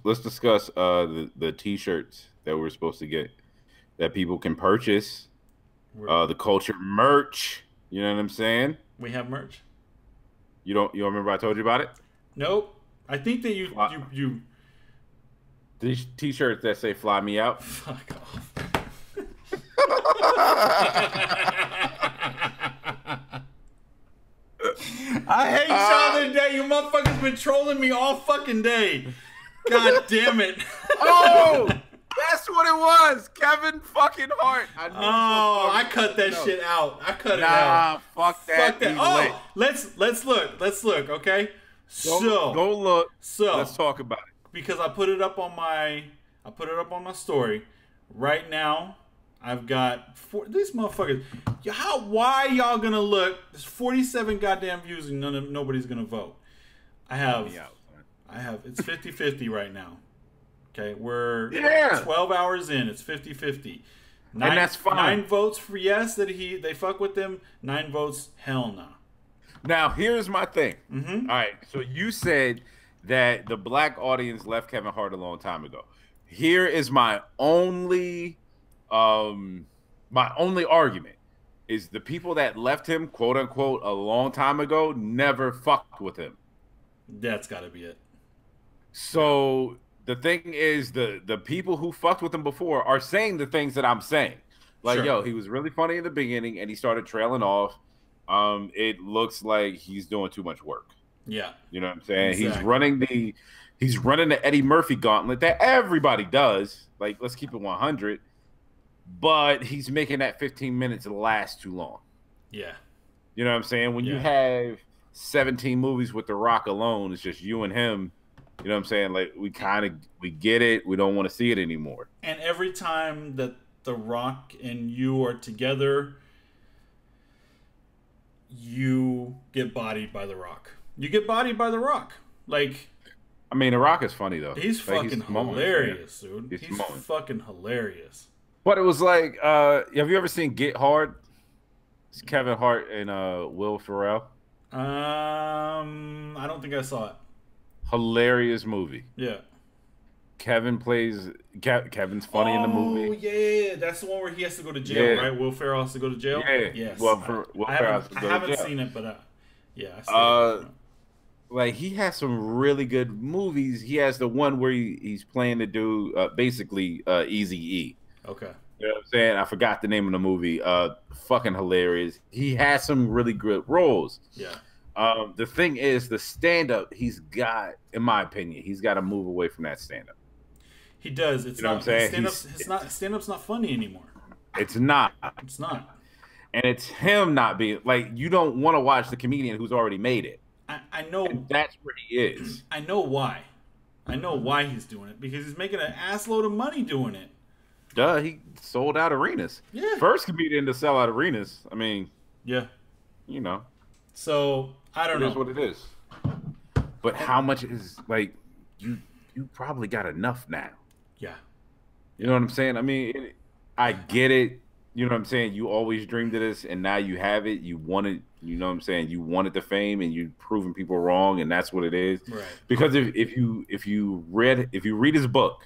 Let's discuss the T-shirts that we're supposed to get that people can purchase The culture merch. You know what I'm saying? We have merch. You don't remember I told you about it? Nope. I think that you These t-shirts that say "Fly Me Out." Fuck off. I hate y'all today. You motherfuckers been trolling me all fucking day. God damn it. Oh, that's what it was. Kevin fucking Hart. I cut that shit out. I cut it out. Fuck that. Fuck that. Oh, let's look. Let's look. Okay. Go look. Let's talk about it. Because I put it up on my story. Right now, I've got these motherfuckers. Why y'all gonna look? There's 47 goddamn views and nobody's gonna vote. I have it's 50-50 right now. Okay, we're 12 hours in. It's 50-50. And that's fine. 9 votes for yes that they fuck with them. 9 votes hell no. Now here's my thing. All right, so you said that the black audience left Kevin Hart a long time ago. Here is my only argument is the people that left him, quote unquote, a long time ago never fucked with him. That's got to be it. So the thing is, the people who fucked with him before are saying the things that I'm saying. Like, sure. Yo, he was really funny in the beginning, and he started trailing off. It looks like he's doing too much work. Yeah. You know what I'm saying? Exactly. He's running the Eddie Murphy gauntlet that everybody does. Like, let's keep it 100. But he's making that 15 minutes last too long. Yeah. You know what I'm saying? When you have 17 movies with The Rock alone, it's just you and him. You know what I'm saying? Like, we get it. We don't want to see it anymore. And every time that The Rock and you are together, you get bodied by The Rock. You get bodied by The Rock. Like, I mean, The Rock is funny, though. He's fucking hilarious, dude. He's fucking hilarious. But it was like, have you ever seen Get Hard? It's Kevin Hart and Will Ferrell. I don't think I saw it. Hilarious movie. Yeah. Kevin's funny in the movie. Oh, yeah. That's the one where he has to go to jail, right? Will Ferrell has to go to jail? Yeah. Yes. Will Ferrell has to go to jail. I haven't seen it, but yeah. I see it. Like, he has some really good movies. He has the one where he's playing the dude, basically Eazy-E. Okay. You know what I'm saying? I forgot the name of the movie. Fucking hilarious. He has some really good roles. Yeah. The thing is, the stand-up he's got, in my opinion, he's got to move away from that stand-up. He does. It's not. Stand-up's not funny anymore. It's not. It's not. And it's him not being like, you don't want to watch the comedian who's already made it. I know. And that's where he is. I know why. I know why he's doing it, because he's making an assload of money doing it. Duh, he sold out arenas. Yeah. First comedian to sell out arenas. I mean, yeah. You know. So, I don't know. It is what it is. But how much is, like, you probably got enough now. Yeah. You know what I'm saying? I mean, I get it. You know what I'm saying? You always dreamed of this, and now you have it. You wanted, you know what I'm saying? You wanted the fame, and you're proving people wrong, and that's what it is. Right. Because if you read his book,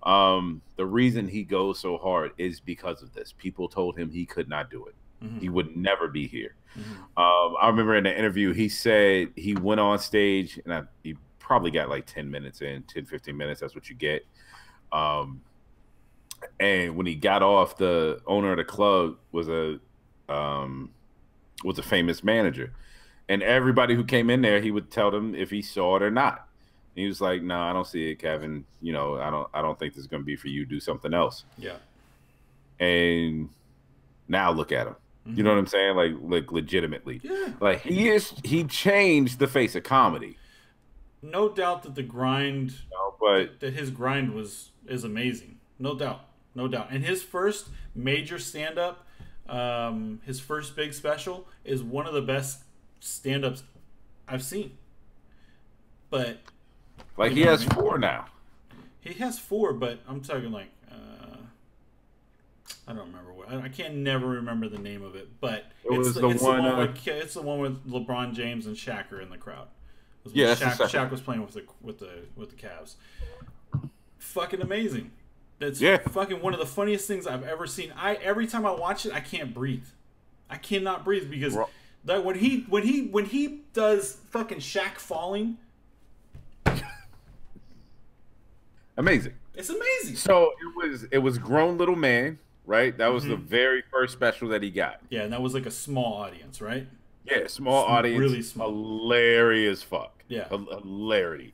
the reason he goes so hard is because of this. People told him he could not do it. Mm-hmm. He would never be here. Mm-hmm. I remember in the interview, he said he went on stage, and he probably got like 10 minutes in, 10, 15 minutes. That's what you get. And when he got off, the owner of the club was a famous manager, and everybody who came in there, he would tell them if he saw it or not. And he was like, "No, I don't see it, Kevin. You know, I don't think this is going to be for you. Do something else." Yeah. And now look at him. Mm-hmm. You know what I'm saying? Like legitimately. Yeah. Like he changed the face of comedy. No doubt that the grind, that his grind is amazing. No doubt. No doubt. And his first major stand-up, his first big special, is one of the best stand-ups I've seen. But like, he has 4 now. He has 4, but I'm talking like I don't remember what. I can never remember the name of it, but it's the one with LeBron James and Shaq are in the crowd. Shaq was playing with the Cavs. Fucking amazing. That's fucking one of the funniest things I've ever seen. Every time I watch it, I can't breathe. I cannot breathe because that when he does fucking Shaq falling, amazing. It's amazing. So it was Grown Little Man, right? That was the very first special that he got. Yeah, and that was like a small audience, right? Yeah, small audience, really small, hilarious fuck. Yeah, hilarity.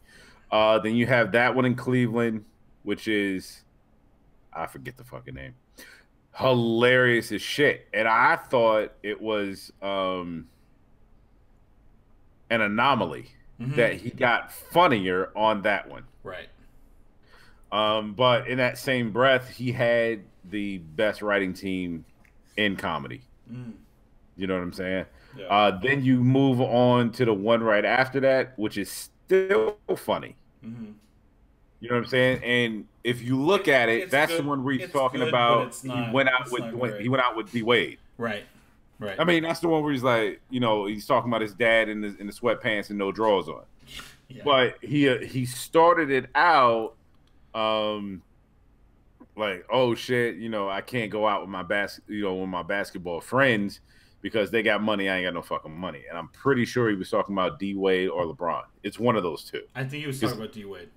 Then you have that one in Cleveland, which is I forget the fucking name. Hilarious as shit, and I thought it was an anomaly that he got funnier on that one. Right. But in that same breath, he had the best writing team in comedy. You know what I'm saying? Yeah. Then you move on to the one right after that, which is still funny. You know what I'm saying? And if you look at it, that's good. The one where he's talking about he went out with D Wade. Right. I mean, that's the one where he's like, you know, he's talking about his dad in the sweatpants and no drawers on. Yeah. But he started it out like, oh shit, you know, I can't go out with my basketball friends because they got money, I ain't got no fucking money. And I'm pretty sure he was talking about D Wade or LeBron. It's one of those two. I think he was talking about D Wade.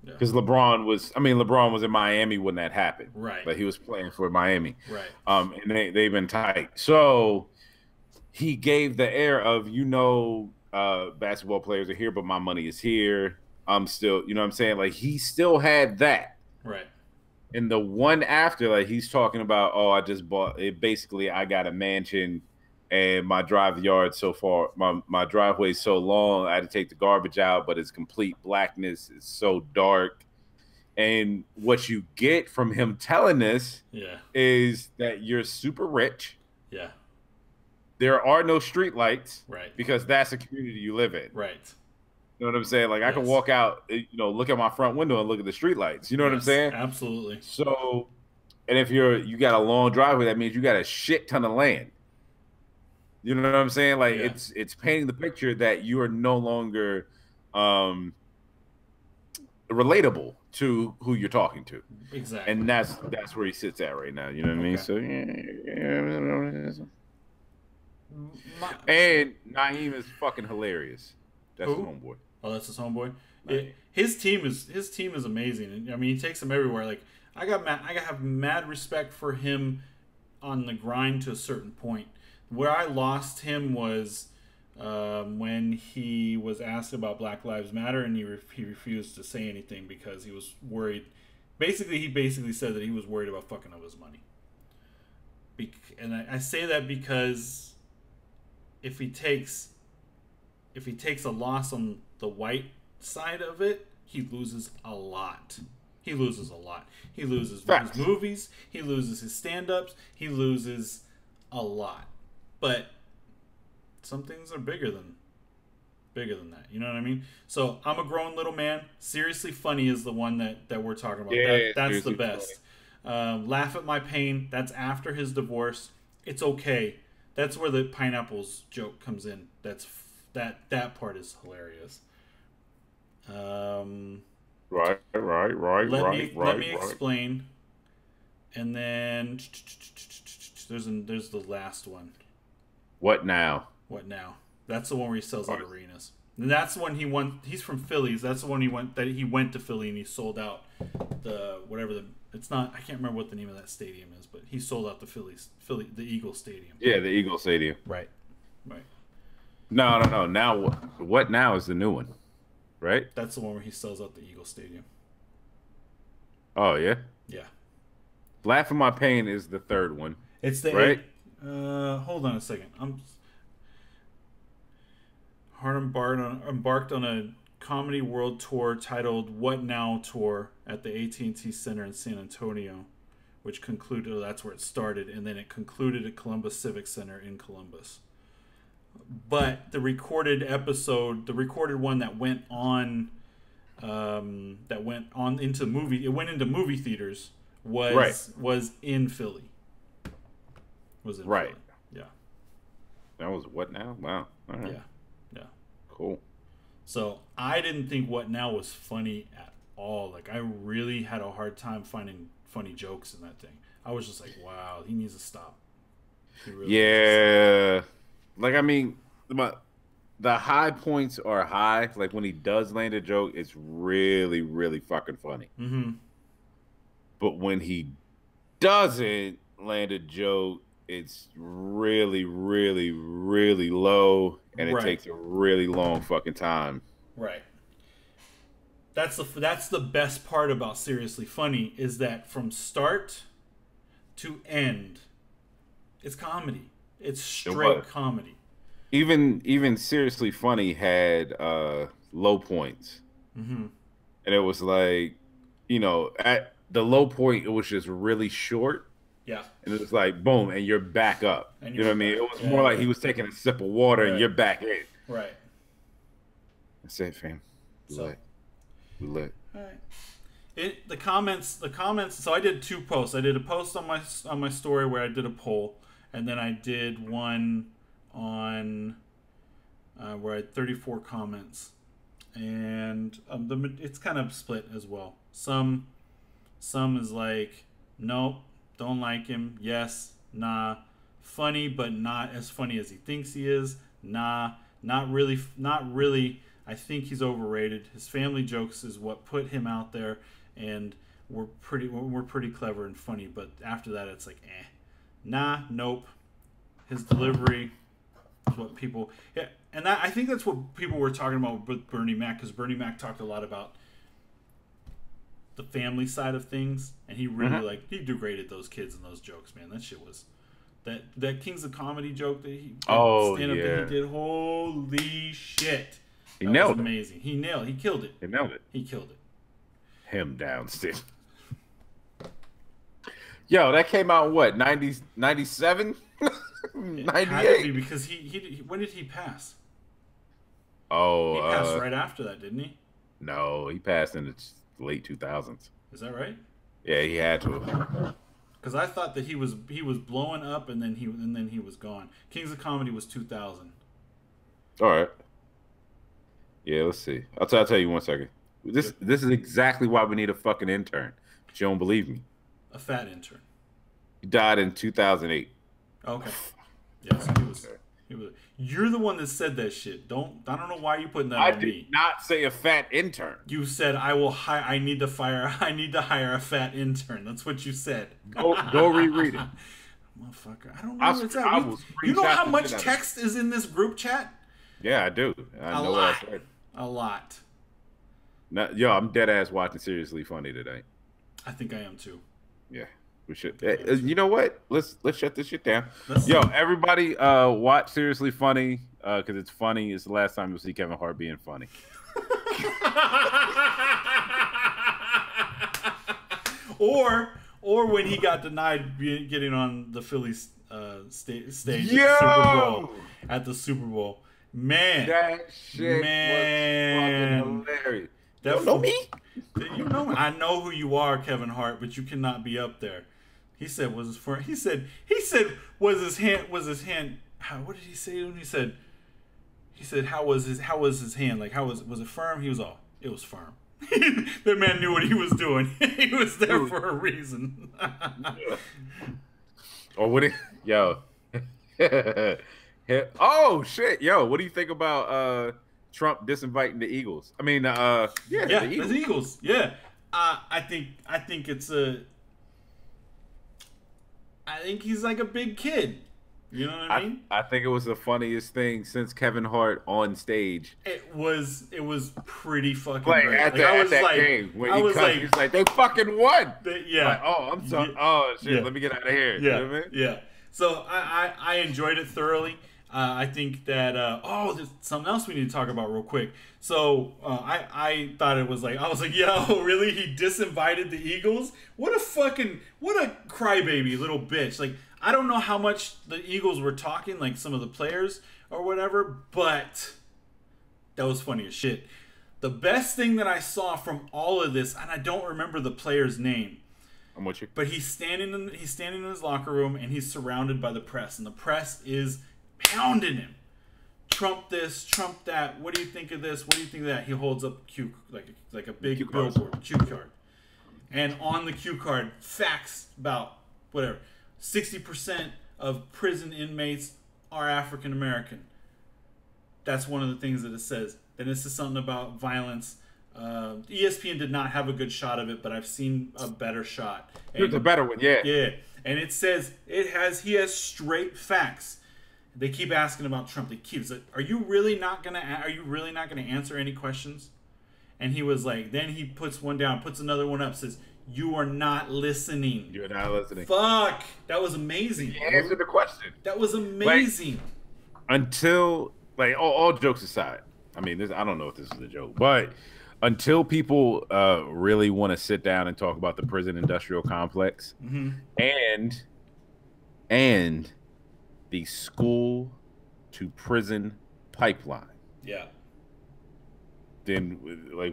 Because LeBron was in Miami when that happened. Right. But he was playing for Miami. Right. And they've been tight. So he gave the air of, basketball players are here, but my money is here. I'm still, you know what I'm saying? Like, he still had that. Right. And the one after, like, he's talking about, oh, I just bought it. Basically, I got a mansion and my driveway's so long, I had to take the garbage out, but it's complete blackness. It's so dark. And what you get from him telling this is that you're super rich. Yeah. There are no street lights. Right. Because that's the community you live in. Right. You know what I'm saying? Like, I can walk out, look at my front window and look at the street lights. You know what I'm saying? Absolutely. So, and if you got a long driveway, that means you got a shit ton of land. You know what I'm saying? Like, it's painting the picture that you are no longer relatable to who you're talking to. Exactly. And that's where he sits at right now. You know what I mean? So and Naeem is fucking hilarious. That's his homeboy. Oh, that's his homeboy. His team is amazing. I mean, he takes them everywhere. Like, I have mad respect for him on the grind to a certain point. Where I lost him was when he was asked about Black Lives Matter, and he refused to say anything because he was worried. He basically said that he was worried about fucking up his money. And I say that because if he takes a loss on the white side of it, he loses a lot. He loses his movies. He loses his stand-ups. He loses a lot. But some things are bigger than that. You know what I mean? So I'm a Grown Little Man. Seriously Funny is the one that we're talking about. That's the best. Laugh at My Pain. That's after his divorce. It's okay. That's where the pineapples joke comes in. That part is hilarious. Right. Let me explain. And then there's the last one. What now? That's the one where he sells out arenas. And that's the one he won. He's from Phillies. That's the one he went to Philly and he sold out it's not, I can't remember what the name of that stadium is, but he sold out the Eagle Stadium. Yeah, the Eagle Stadium. Right. No. Now what now is the new one, right? That's the one where he sells out the Eagle Stadium. Oh yeah. Yeah. Laugh at My Pain is the third one. It's the right. Hold on a second. Hart embarked on a comedy world tour titled "What Now" tour at the AT&T Center in San Antonio, which concluded. That's where it started, and then it concluded at Columbus Civic Center in Columbus. But the recorded one that went on into movie. It went into movie theaters. Was in Philly. Right. Philly. Yeah. That was What Now? Wow. All right. Yeah. Cool. So I didn't think What Now was funny at all. Like, I really had a hard time finding funny jokes in that thing. I was just like, wow, he needs to stop. Really yeah. Like, I mean, the high points are high. Like, when he does land a joke, it's really, really fucking funny. Mm-hmm. But when he doesn't land a joke, it's really, really, really low, and it takes a really long fucking time. Right. That's the best part about Seriously Funny, is that from start to end, it's comedy. It's straight comedy. Even Seriously Funny had low points. Mm-hmm. And it was like, you know, at the low point, it was just really short. Yeah. And it was like, boom, and you're back up. You know what I mean? It was more like he was taking a sip of water and you're back in. Right. That's it, fam. We lit. All right. The comments. So I did 2 posts. I did a post on my story where I did a poll, and then I did one on where I had 34 comments, and it's kind of split as well. Some is like, nope, don't like him. Yes, nah, funny, but not as funny as he thinks he is. Nah, not really. I think he's overrated. His family jokes is what put him out there, and we're pretty clever and funny. But after that, it's like, nah, nope. His delivery is what people, and I think that's what people were talking about with Bernie Mac, because Bernie Mac talked a lot about the family side of things, and he really he degraded those kids and those jokes, man. That shit was that Kings of Comedy joke that he that he did. Holy shit. He nailed it. Amazing. He killed it. He nailed it. He killed it. Him downstairs. Yo, that came out in what, 97? 98? Because he when did he pass? Oh, he passed right after that, didn't he? No, he passed in the late 2000s. Is that right? Yeah, he had to. Because I thought that he was blowing up and then he was gone. Kings of Comedy was 2000. All right. Yeah, let's see. I'll tell you 1 second. This is exactly why we need a fucking intern. But you don't believe me. A fat intern. He died in 2008. Okay. Yes, he was. You're the one that said that shit. I don't know why you putting that on me. I did not say a fat intern. You said I need to hire a fat intern. That's what you said. Go reread it. Motherfucker. I don't know what's that. You know how much text is in this group chat? Yeah, I do. I know what I said. A lot. Now, yo, I'm dead ass watching Seriously Funny today. I think I am too. Yeah, we should. You know what? Let's shut this shit down. Everybody, watch Seriously Funny because it's funny. It's the last time you'll see Kevin Hart being funny. or when he got denied getting on the Phillies stage at the Super Bowl. Man, that shit was fucking hilarious. You know me? You know me. I know who you are, Kevin Hart, but you cannot be up there. He said, "Was his friend?" He said, "Was his hand? Was his hand? What did he say when he said? He said, how was his hand? Like, was it firm?" He was all, "It was firm." That man knew what he was doing. He was there for a reason. Or what? Yo. Oh shit, yo! What do you think about Trump disinviting the Eagles? I mean, the Eagles. Yeah, I think it's I think he's like a big kid. You know what I mean? I think it was the funniest thing since Kevin Hart on stage. It was pretty fucking like great. At that game when he's like, they fucking won. Yeah. Like, oh, I'm sorry. Oh shit, let me get out of here. Yeah. You know what I mean? Yeah. So I enjoyed it thoroughly. I think that there's something else we need to talk about real quick. So I thought it was like, I was like, yo, really? He disinvited the Eagles? What a crybaby little bitch. Like, I don't know how much the Eagles were talking, like some of the players or whatever, but that was funny as shit. The best thing that I saw from all of this, and I don't remember the player's name, I'm with you. but he's standing in his locker room and he's surrounded by the press, and the press is pounding him, Trump this, Trump that. What do you think of this? What do you think of that? He holds up like a big billboard, cue card, and on the cue card, facts about whatever. 60% of prison inmates are African American. That's one of the things that it says. Then it says something about violence. ESPN did not have a good shot of it, but I've seen a better shot. Here's a better one, yeah. Yeah, and it says he has straight facts. They keep asking about Trump. They keep like, are you really not gonna answer any questions? And he was like, then he puts one down, puts another one up, says, "You are not listening. You're not listening." Fuck, that was amazing. He answered the question. That was amazing. Until all jokes aside, I mean, I don't know if this is a joke, but until people really want to sit down and talk about the prison industrial complex and the school to prison pipeline, then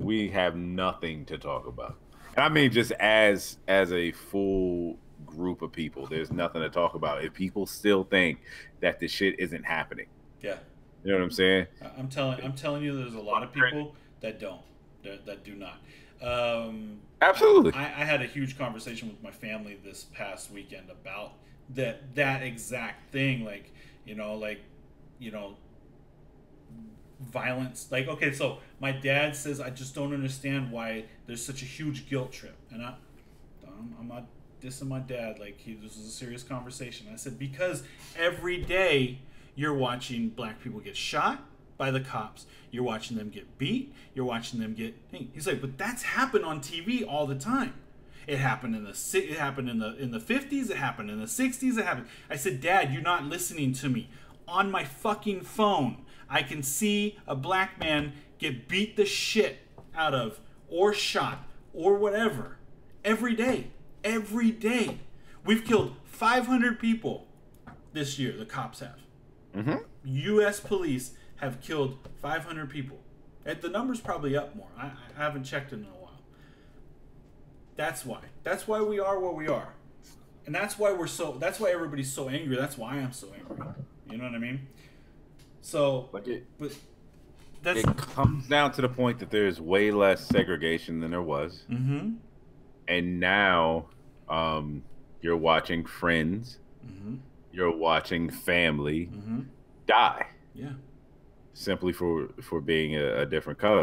we have nothing to talk about. And I mean, just as a full group of people, there's nothing to talk about if people still think that this shit isn't happening. Yeah. You know what I'm saying? I'm telling you, there's a lot of people that don't, that do not. Absolutely. I had a huge conversation with my family this past weekend about that exact thing. Violence. Okay, so my dad says, I just don't understand why there's such a huge guilt trip. And I'm not dissing my dad. This was a serious conversation. I said, because every day you're watching black people get shot by the cops. You're watching them get beat. You're watching them get. He's like, but that's happened on TV all the time. It happened in the 50s. It happened in the 60s. It happened. I said, Dad, you're not listening to me. On my fucking phone, I can see a black man get beat the shit out of, or shot, or whatever, every day. Every day. We've killed 500 people this year. The cops have. U.S. police have killed 500 people. And the number's probably up more. I haven't checked in a while. That's why. That's why we are where we are. And that's why everybody's so angry. That's why I'm so angry. You know what I mean? So, it comes down to the point that there's way less segregation than there was. And now you're watching friends, you're watching family die. Yeah. Simply for being a different color.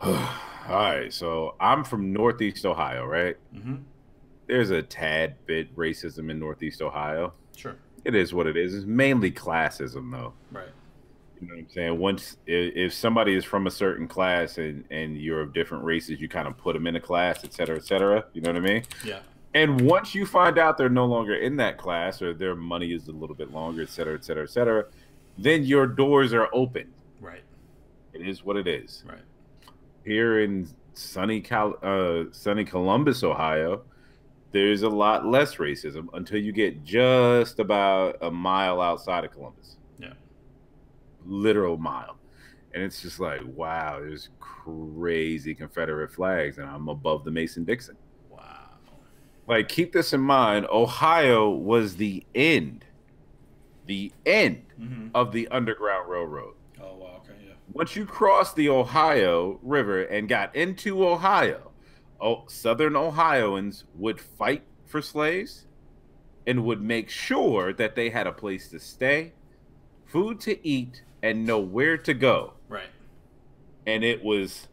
All right, so I'm from Northeast Ohio, right? There's a tad bit racism in Northeast Ohio. Sure. It is what it is. It's mainly classism, though. Right. You know what I'm saying? If somebody is from a certain class and you're of different races, you kind of put them in a class, et cetera, et cetera. You know what I mean? Yeah. And once you find out they're no longer in that class or their money is a little bit longer, et cetera, et cetera, et cetera, then your doors are open. Right. It is what it is. Right. Here in sunny Columbus, Ohio, there's a lot less racism until you get just about a mile outside of Columbus. Yeah. Literal mile. And it's just like, wow, there's crazy Confederate flags, and I'm above the Mason-Dixon. Wow. Keep this in mind. Ohio was the end of the Underground Railroad. Oh, wow. Okay, yeah. Once you crossed the Ohio River and got into Ohio, Southern Ohioans would fight for slaves and would make sure that they had a place to stay, food to eat, and know where to go. Right. And it was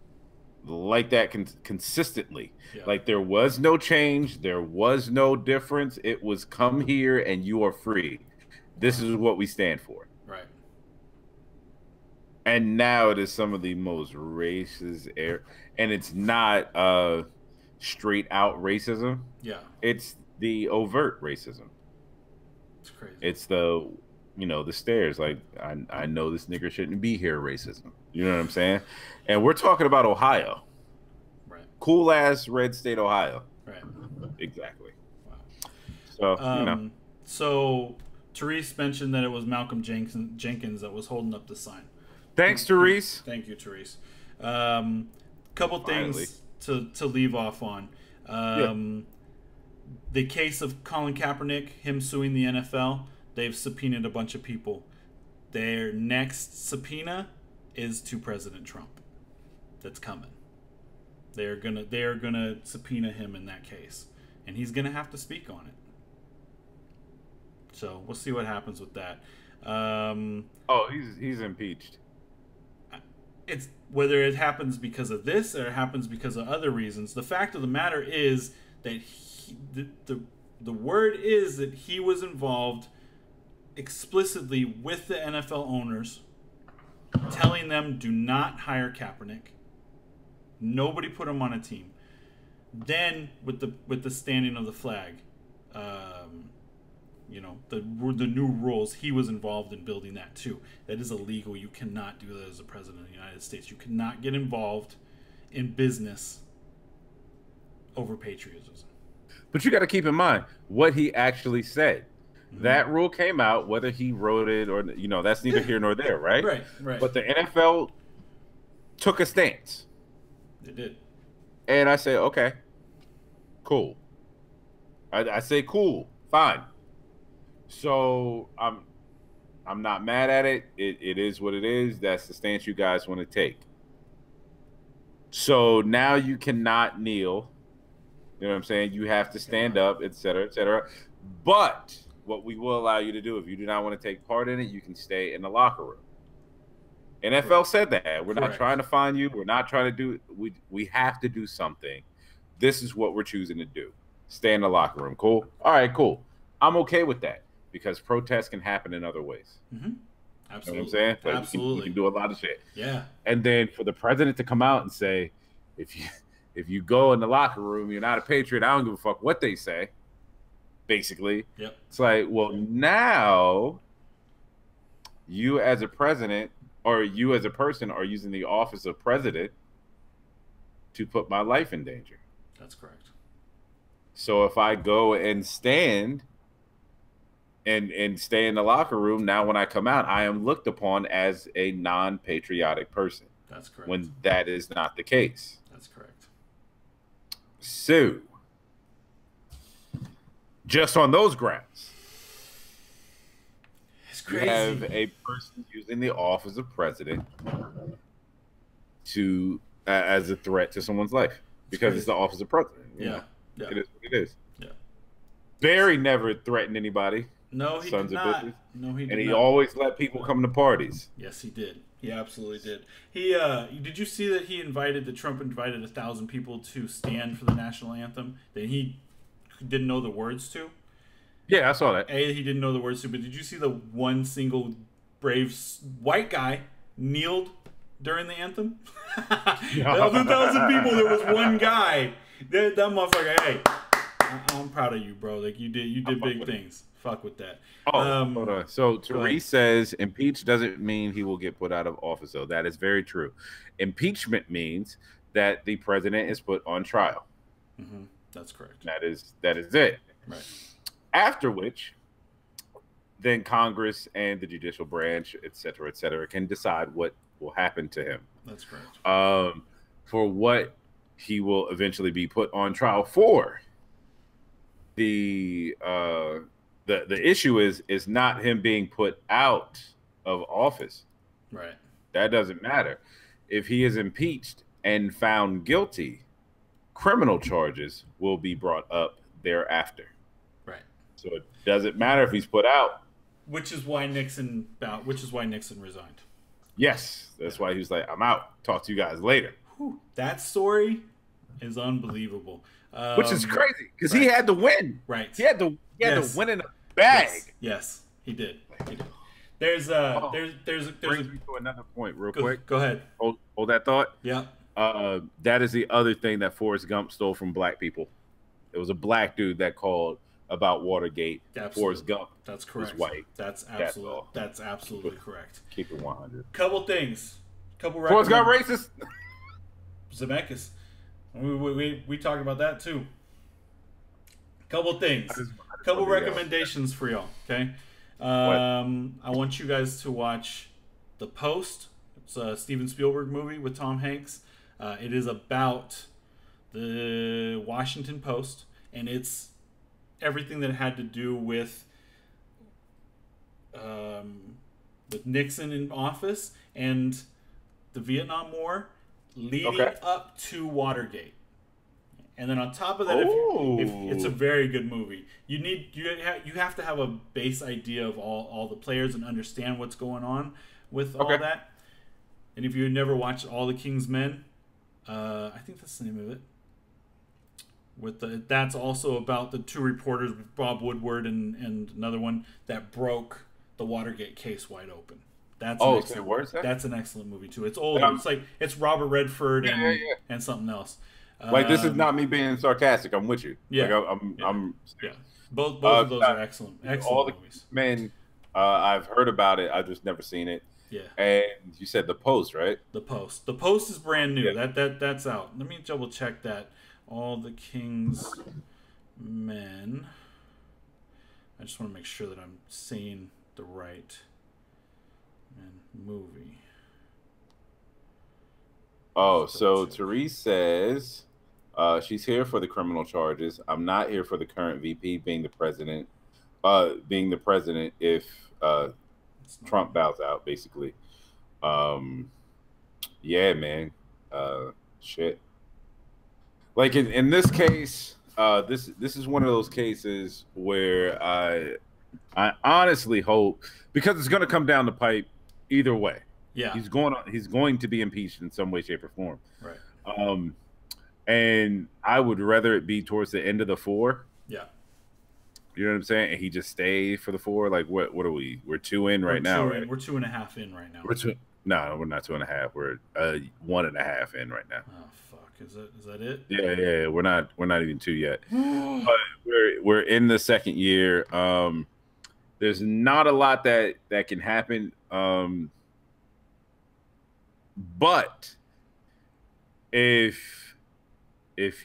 like that consistently. Yeah. There was no change. There was no difference. It was come here and you are free. This is what we stand for. Right. And now it is some of the most racist and it's not straight out racism. Yeah. It's the overt racism. It's crazy. It's the stares. I know this nigger shouldn't be here racism. You know what I'm saying? And we're talking about Ohio. Right. Cool ass red state Ohio. Right. Exactly. Wow. So, So Therese mentioned that it was Malcolm Jenkins that was holding up the sign. Thanks, Therese. Thank you, Therese. Couple things to leave off on. The case of Colin Kaepernick, him suing the NFL, they've subpoenaed a bunch of people. their next subpoena is to President Trump. That's coming. They're gonna subpoena him in that case, and he's gonna have to speak on it. So we'll see what happens with that. He's impeached. It's whether it happens because of this or it happens because of other reasons. The fact of the matter is that the word is that he was involved explicitly with the NFL owners, telling them do not hire Kaepernick. Nobody put him on a team. Then with the standing of the flag, the new rules, he was involved in building that too. That is illegal. You cannot do that as a president of the United States. You cannot get involved in business over patriotism. But you got to keep in mind what he actually said. Mm-hmm. That rule came out, whether he wrote it or, that's neither here nor there, right? Right. But the NFL took a stance. They did. And I say, okay, cool. I say, cool, fine. So I'm not mad at it. It is what it is. That's the stance you guys want to take. So now you cannot kneel. You know what I'm saying? You have to stand up, et cetera, et cetera. But what we will allow you to do, if you do not want to take part in it, you can stay in the locker room. NFL said that. We're not trying to fine you. We're not trying to do – we have to do something. This is what we're choosing to do. Stay in the locker room. Cool? All right, cool. I'm okay with that because protests can happen in other ways. Mm-hmm. Absolutely. You know what I'm saying? Like Absolutely. We can do a lot of shit. Yeah. And then for the president to come out and say, if you go in the locker room, you're not a patriot, I don't give a fuck what they say, basically. Yep. It's like, well, now you as a president or you as a person are using the office of president to put my life in danger. That's correct. So if I go and stand and stay in the locker room, now when I come out, I am looked upon as a non-patriotic person. That's correct. When that is not the case. That's correct. So, just on those grounds, it's crazy. You have a person using the office of president to as a threat to someone's life because it's the office of president. Yeah. It is what it is. Yeah. Barry never threatened anybody. No, he Sons did of not. bitches. No, he did and he not. always let people come to parties. Yes, he did. He absolutely did. He did you see that Trump invited 1,000 people to stand for the national anthem that he didn't know the words to? Yeah, I saw that. He didn't know the words to, but did you see the one single brave white guy kneeled during the anthem? Of the 1,000 people, there was one guy. That motherfucker. Hey, I'm proud of you, bro. Like you did big things. Fuck with that. Hold on. So Therese says impeach doesn't mean he will get put out of office, though. That is very true. Impeachment means that the president is put on trial. Mm-hmm. That's correct. That is it. Right. After which, then Congress and the judicial branch, et cetera, can decide what will happen to him. That's correct. For what he will eventually be put on trial for. The issue is not him being put out of office. Right. That doesn't matter. If he is impeached and found guilty, criminal charges will be brought up thereafter. Right. So it doesn't matter if he's put out. Which is why Nixon resigned. Yes. That's why he was like, I'm out. Talk to you guys later. Whew. That story is unbelievable. Which is crazy because he had to win. Right. He had to win in a bag. Yes, he did. There's brings me to another point real quick. Go ahead. Hold that thought. Yeah. That is the other thing that Forrest Gump stole from black people. It was a black dude that called about Watergate. Absolutely. Forrest Gump. That's correct. Was white. That's absolutely correct. Keep it 100. Couple things. Forrest Gump racist. Zemeckis. We talked about that too. Couple things. Couple recommendations for y'all. Okay. I want you guys to watch The Post. It's a Steven Spielberg movie with Tom Hanks. It is about the Washington Post, and it's everything that had to do with with Nixon in office and the Vietnam War leading up to Watergate. And then on top of that, if it's a very good movie. You have to have a base idea of all the players and understand what's going on with all that. And if you never watched All the King's Men, I think that's the name of it. That's also about the two reporters, Bob Woodward and another one, that broke the Watergate case wide open. That's that's an excellent movie too. It's older. It's Robert Redford and something else. Like, this is not me being sarcastic. I'm with you. Yeah, like, I'm Both of those are excellent movies. Man, I've heard about it. I've just never seen it. Yeah. And you said The Post, right? The Post. The Post is brand new. Yeah. That's out. Let me double check that. All the King's Men. I just want to make sure that I'm seeing the right movie. Oh, so Therese says she's here for the criminal charges. I'm not here for the current VP being the president. If Trump bows out, basically. Yeah, man. Shit. Like in this case, this is one of those cases where I honestly hope, because it's going to come down the pipe either way. Yeah, he's going to be impeached in some way, shape, or form. Right. And I would rather it be towards the end of the 4. Yeah. You know what I'm saying? And he just stay for the 4. Like, what are we? We're 2 in right now, right? We're 2.5 in right now. No, we're not 2.5. We're 1.5 in right now. Oh fuck! Is that it? Yeah. We're not even 2 yet. But we're in the second year. There's not a lot that can happen. But if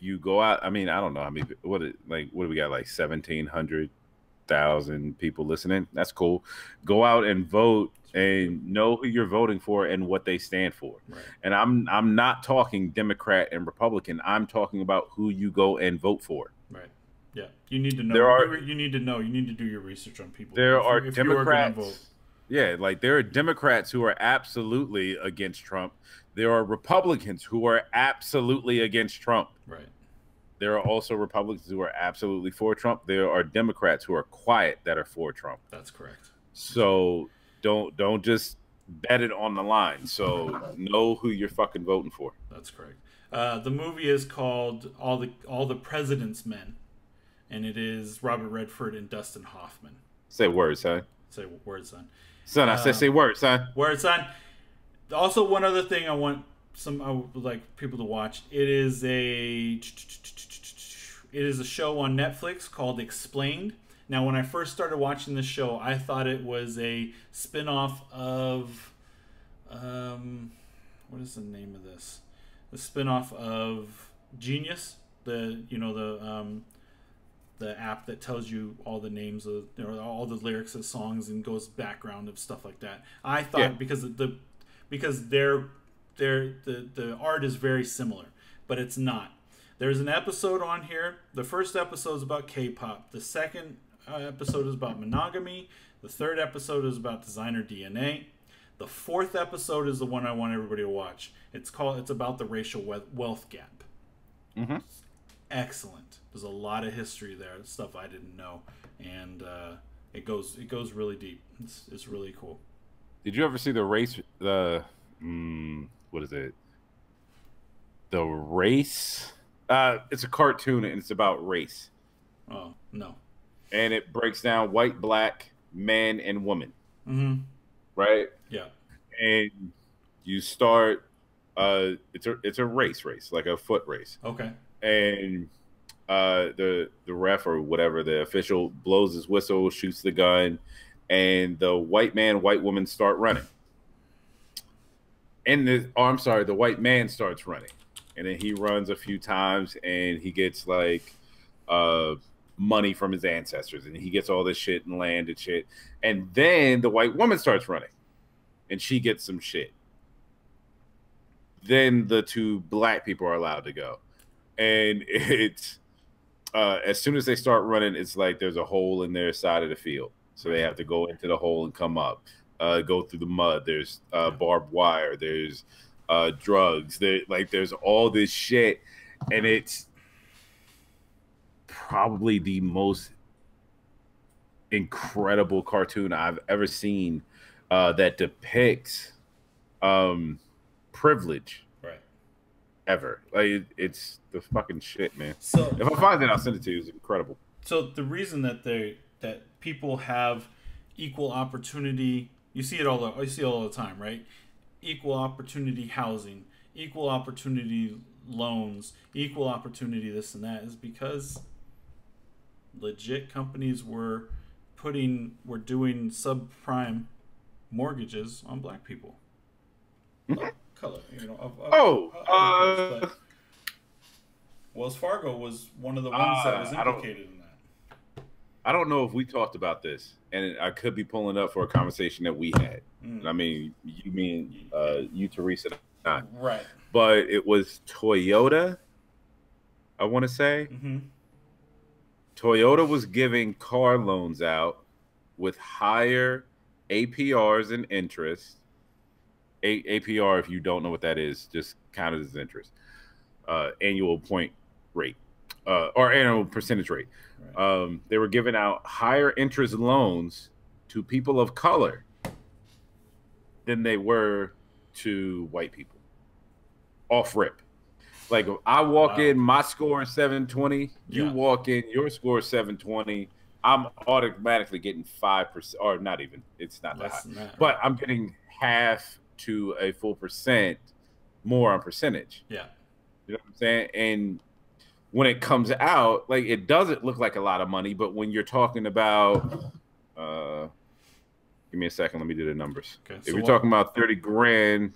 you go out, I mean, I don't know. I mean, what do we got? Like 1,700,000 people listening. That's cool. Go out and vote and know who you're voting for and what they stand for. Right. And I'm not talking Democrat and Republican. I'm talking about who you go and vote for. Right. Yeah. You need to know. You need to know. You need to do your research on people. There are Democrats. Yeah, like there are Democrats who are absolutely against Trump. There are Republicans who are absolutely against Trump. Right. There are also Republicans who are absolutely for Trump. There are Democrats who are quiet that are for Trump. That's correct. So don't just bet it on the line. So know who you're fucking voting for. That's correct. The movie is called All the President's Men, and it is Robert Redford and Dustin Hoffman. Say words, son. Say words, son. Son, I said say words, son. Words, son. Also, one other thing I would like people to watch. It is a show on Netflix called Explained. Now, when I first started watching this show, I thought it was a spin-off of what is the name of this? The spin-off of Genius, the app that tells you all the names of all the lyrics of songs and goes background of stuff like that. I thought because the art is very similar, but it's not. There's an episode on here. The first episode is about K-pop. The second episode is about monogamy. The third episode is about designer DNA. The fourth episode is the one I want everybody to watch. It's about the racial wealth gap. Mm-hmm. Excellent. There's a lot of history there, stuff I didn't know, and it goes really deep. It's really cool. Did you ever see what is it? The Race? It's a cartoon and it's about race. Oh, no. And it breaks down white, black, man, and woman. Mm-hmm. Right? Yeah. And you start it's a race, like a foot race. Okay. And the ref or whatever, the official blows his whistle, shoots the gun, and the white man, white woman start running. And the white man starts running. And then he runs a few times and he gets like money from his ancestors and he gets all this shit and land and shit. And then the white woman starts running and she gets some shit. Then the two black people are allowed to go. And it's as soon as they start running, it's like there's a hole in their side of the field. So they have to go into the hole and come up. go through the mud. There's barbed wire. There's drugs. There's all this shit, and it's probably the most incredible cartoon I've ever seen that depicts privilege. Right. Ever. Like it's the fucking shit, man. So if I find it, I'll send it to you. It's incredible. So the reason that people have equal opportunity, you see it all the time, right? Equal opportunity housing, equal opportunity loans, equal opportunity this and that, is because legit companies were doing subprime mortgages on black people. Color, Wells Fargo was one of the ones that was implicated in that. I don't know if we talked about this, and I could be pulling up for a conversation that we had. I mean, you, Teresa, not right, but it was Toyota. I want to say Toyota was giving car loans out with higher APRs and interest. APR, if you don't know what that is, just count it as interest. Annual point rate or annual percentage rate. Right. They were giving out higher interest loans to people of color than they were to white people. Off rip. Like if I walk in, my score is 720. You walk in, your score is 720. I'm automatically getting 5%, or not even. It's not that high, but I'm getting half to a full percent more on percentage. Yeah. You know what I'm saying? And when it comes out, like it doesn't look like a lot of money, but when you're talking about give me a second, let me do the numbers. Okay, if you're talking about 30 grand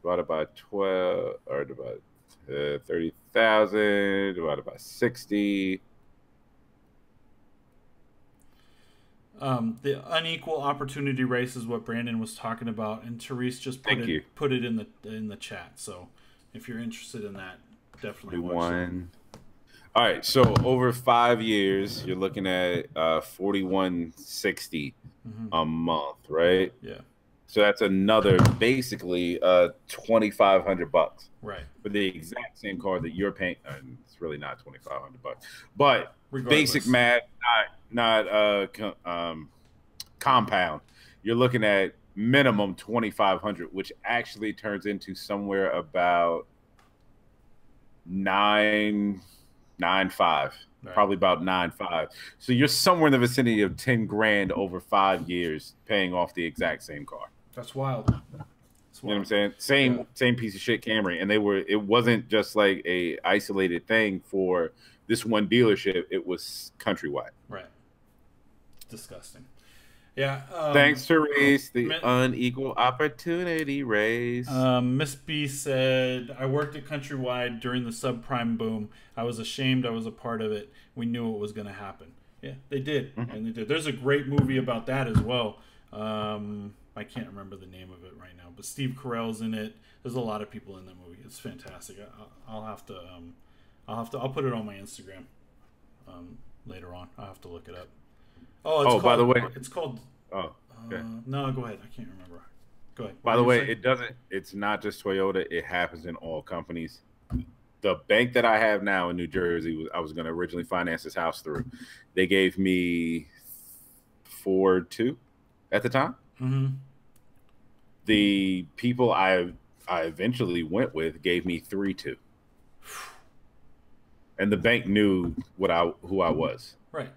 divided by 12 or divided 30,000 divided by 60. The unequal opportunity race is what Brandon was talking about, and Therese just put it in the chat. So if you're interested in that, definitely watch it. All right, so over 5 years, you're looking at $41.60 a month, right? Yeah. So that's another basically $2,500, right? For the exact same car that you're paying. It's really not $2,500, but regardless. Basic math, not compound. You're looking at minimum $2,500, which actually turns into somewhere about $9,500, right. Probably about $9,500. So you're somewhere in the vicinity of 10 grand over 5 years paying off the exact same car. That's wild. You know what I'm saying? Same piece of shit Camry, and it wasn't just like a isolated thing for this one dealership. It was countrywide. Right. Disgusting. Yeah. Thanks, Therese. The unequal opportunity race. Miss B said, I worked at Countrywide during the subprime boom. I was ashamed I was a part of it. We knew it was going to happen. Yeah, they did. And they did. There's a great movie about that as well. I can't remember the name of it right now, but Steve Carell's in it. There's a lot of people in that movie. It's fantastic. I'll put it on my Instagram later on. I'll have to look it up. By the way, it's called. Oh, okay. No, go ahead. I can't remember. Go ahead. By the way, it's not just Toyota. It happens in all companies. The bank that I have now in New Jersey, I was going to originally finance this house through. They gave me 4.2 at the time. Mm-hmm. The people I eventually went with gave me 3.2, and the bank knew who I was. Right.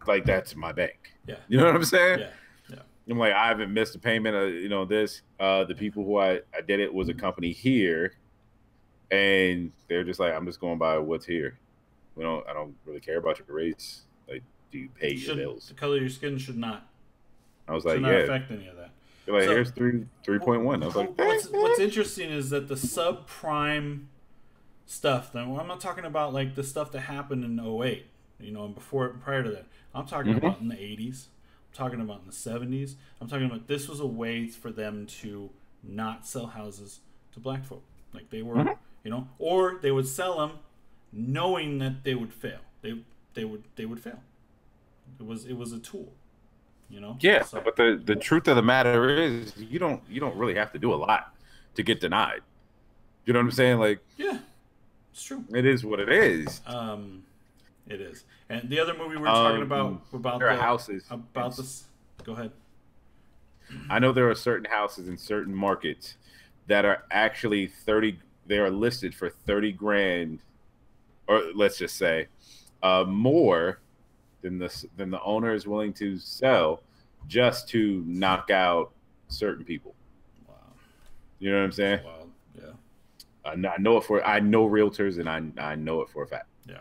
Like that's my bank. Yeah. You know what I'm saying? Yeah. Yeah. I'm like, I haven't missed a payment. The people who I did it was a company here, and they're just like, I'm just going by what's here. I don't really care about your race. Like, do you pay your bills? The color of your skin should not. I was like, should not affect any of that. They're like, here's 3.1. I was like, what's interesting is that the subprime stuff. Now, I'm not talking about like the stuff that happened in 2008. And prior to that, I'm talking about in the 80s. I'm talking about in the 70s. I'm talking about this was a way for them to not sell houses to black folk. Like they were, or they would sell them knowing that they would fail. They would fail. It was a tool You know. Yeah, so. But the truth of the matter is, you don't really have to do a lot to get denied. You know what I'm saying? Like, yeah, it's true. It is what it is. It is. And the other movie we're talking about there are houses about this. Go ahead. I know there are certain houses in certain markets that are actually 30. They are listed for 30 grand, or let's just say, more than the owner is willing to sell, just to knock out certain people. Wow. You know what I'm saying? Wow. Yeah. I know realtors, and I know it for a fact. Yeah.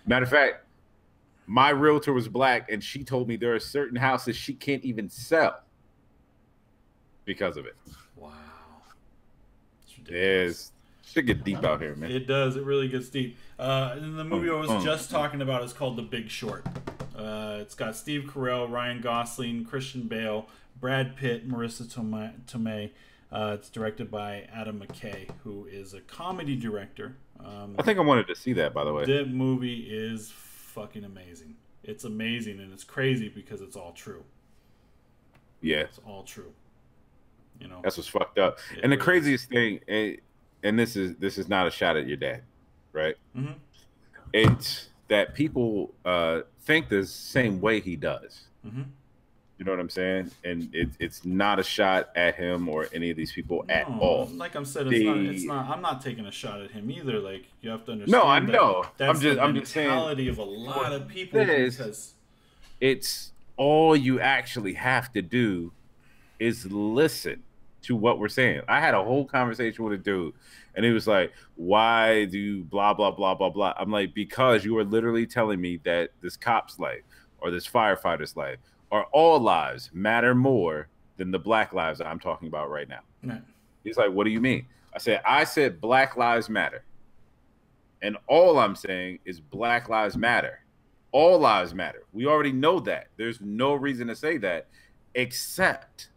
Matter of fact, my realtor was black, and she told me there are certain houses she can't even sell because of it. Wow. It should get deep out here, man. It does. It really gets deep. And the movie I was just talking about is called The Big Short. It's got Steve Carell, Ryan Gosling, Christian Bale, Brad Pitt, Marissa Tomei. It's directed by Adam McKay, who is a comedy director. I think I wanted to see that, by the way. The movie is fucking amazing. It's amazing, and it's crazy because it's all true. Yeah. It's all true. You know, that's what's fucked up. And the craziest thing, and this is not a shot at your dad, right? Mm-hmm. It's that people think the same way he does. Mm-hmm. You know what I'm saying? And it's not a shot at him or any of these people at all. Like I said, it's not. I'm not taking a shot at him either. Like, you have to understand. No, I know. I'm just saying. Mentality of a lot of people. Because it's all you actually have to do is listen to what we're saying. I had a whole conversation with a dude, and he was like, "Why do you blah blah blah blah blah?" I'm like, "Because you are literally telling me that this cop's life or this firefighter's life or all lives matter more than the black lives that I'm talking about right now." Right. He's like, "What do you mean?" I said black lives matter, and all I'm saying is black lives matter. All lives matter. We already know that. There's no reason to say that, except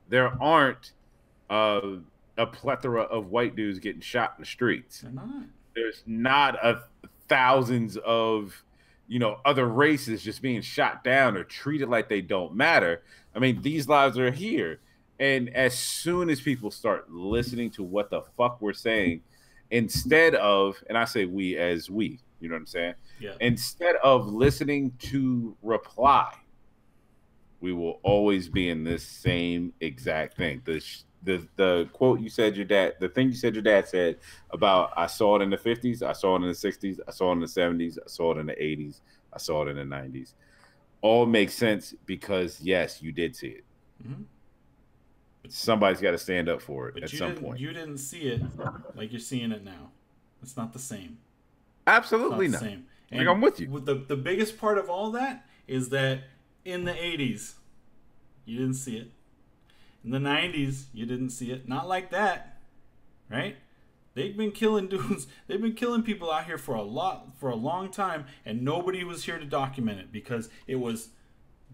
there aren't a plethora of white dudes getting shot in the streets. They're not. There's not thousands of, other races just being shot down or treated like they don't matter. I mean, these lives are here. And as soon as people start listening to what the fuck we're saying, instead of, and I say we as we, you know what I'm saying? Yeah. Instead of listening to reply, we will always be in this same exact thing. The quote you said your dad, the thing you said your dad said about, I saw it in the 50s, I saw it in the 60s, I saw it in the 70s, I saw it in the 80s, I saw it in the 90s. All makes sense because, yes, you did see it. Mm-hmm. Somebody's got to stand up for it at some point. You didn't see it like you're seeing it now. It's not the same. Absolutely not. The same. And I'm with you. The biggest part of all that is that in the 80s, you didn't see it. In the 90s, you didn't see it. Not like that, right? They've been killing dudes. They've been killing people out here for a long time, and nobody was here to document it because it was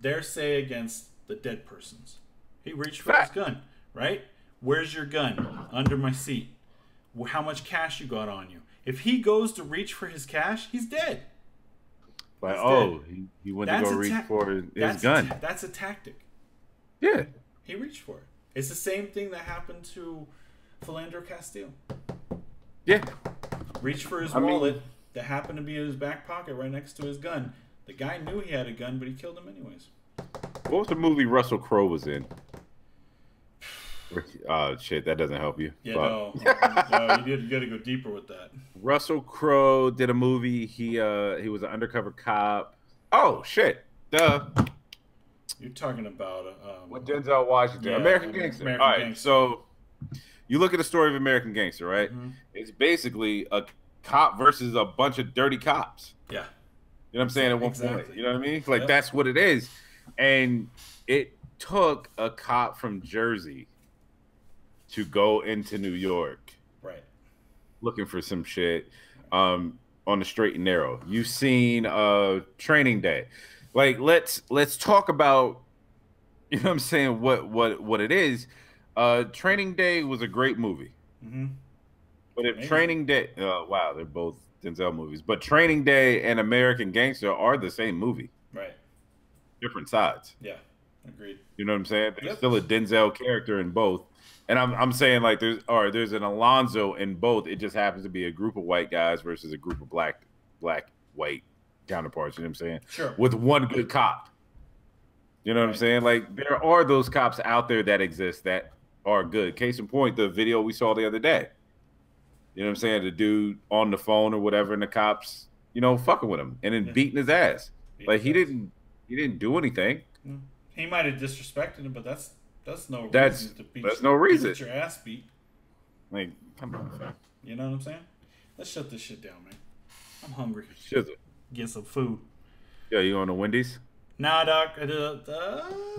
their say against the dead persons. He reached for his gun, right? Where's your gun? Under my seat. How much cash you got on you? If he goes to reach for his cash, he's dead. Like, he went to go reach for his gun. That's a tactic. Yeah. He reached for it. It's the same thing that happened to Philando Castile. Yeah. Reached for his wallet that happened to be in his back pocket right next to his gun. The guy knew he had a gun, but he killed him anyways. What was the movie Russell Crowe was in? Shit, that doesn't help you. Yeah, no, you got to go deeper with that. Russell Crowe did a movie. He was an undercover cop. Oh shit, duh. You're talking about what Denzel Washington, yeah, American Gangster. All right, Gangster. So you look at the story of American Gangster, right? Mm-hmm. It's basically a cop versus a bunch of dirty cops. Yeah, you know what I'm saying? At one point, you know what I mean? Like that's what it is, and it took a cop from Jersey to go into New York, right, looking for some shit on the straight and narrow. You've seen Training Day. Like let's talk about, you know what I'm saying, what it is. Training Day was a great movie. Mm-hmm. But if Training Day, wow, they're both Denzel movies. But Training Day and American Gangster are the same movie. Right. Different sides. Yeah. Agreed. You know what I'm saying? There's still a Denzel character in both. And I'm saying like there's an Alonzo in both. It just happens to be a group of white guys versus a group of black white counterparts. You know what I'm saying? Sure. With one good cop. You know what I'm saying? Like there are those cops out there that exist that are good. Case in point, the video we saw the other day. You know what I'm saying? The dude on the phone or whatever, and the cops, fucking with him and then beating his ass. Like he didn't do anything. He might have disrespected him, but that's no reason to beat. That's no reason. Get your ass beat. Like, come on, fam. You know what I'm saying? Let's shut this shit down, man. I'm hungry. Shizzle. Get some food. Yeah, you on the Wendy's? Nah, Doc. I did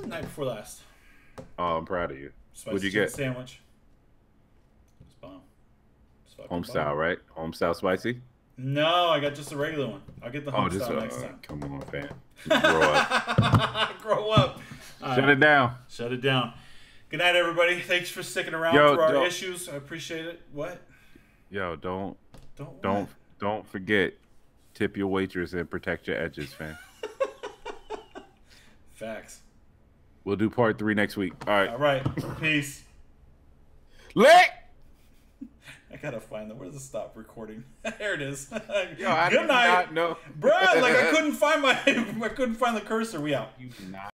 night before last. Oh, I'm proud of you. What'd you get? Sandwich. It's bomb. Home style, right? Home style spicy? No, I got just a regular one. I'll get the home style next time. Come on, fam. Grow up. Grow up. Shut it down. Shut it down. Good night, everybody. Thanks for sticking around through our issues. I appreciate it. What? Yo, don't forget, tip your waitress and protect your edges, fam. Facts. We'll do part 3 next week. All right. All right. Peace. Lick. I gotta find that. Where's the stop recording? There it is. Yo, I Good night. No, bro. Like I couldn't find the cursor. We out. You not.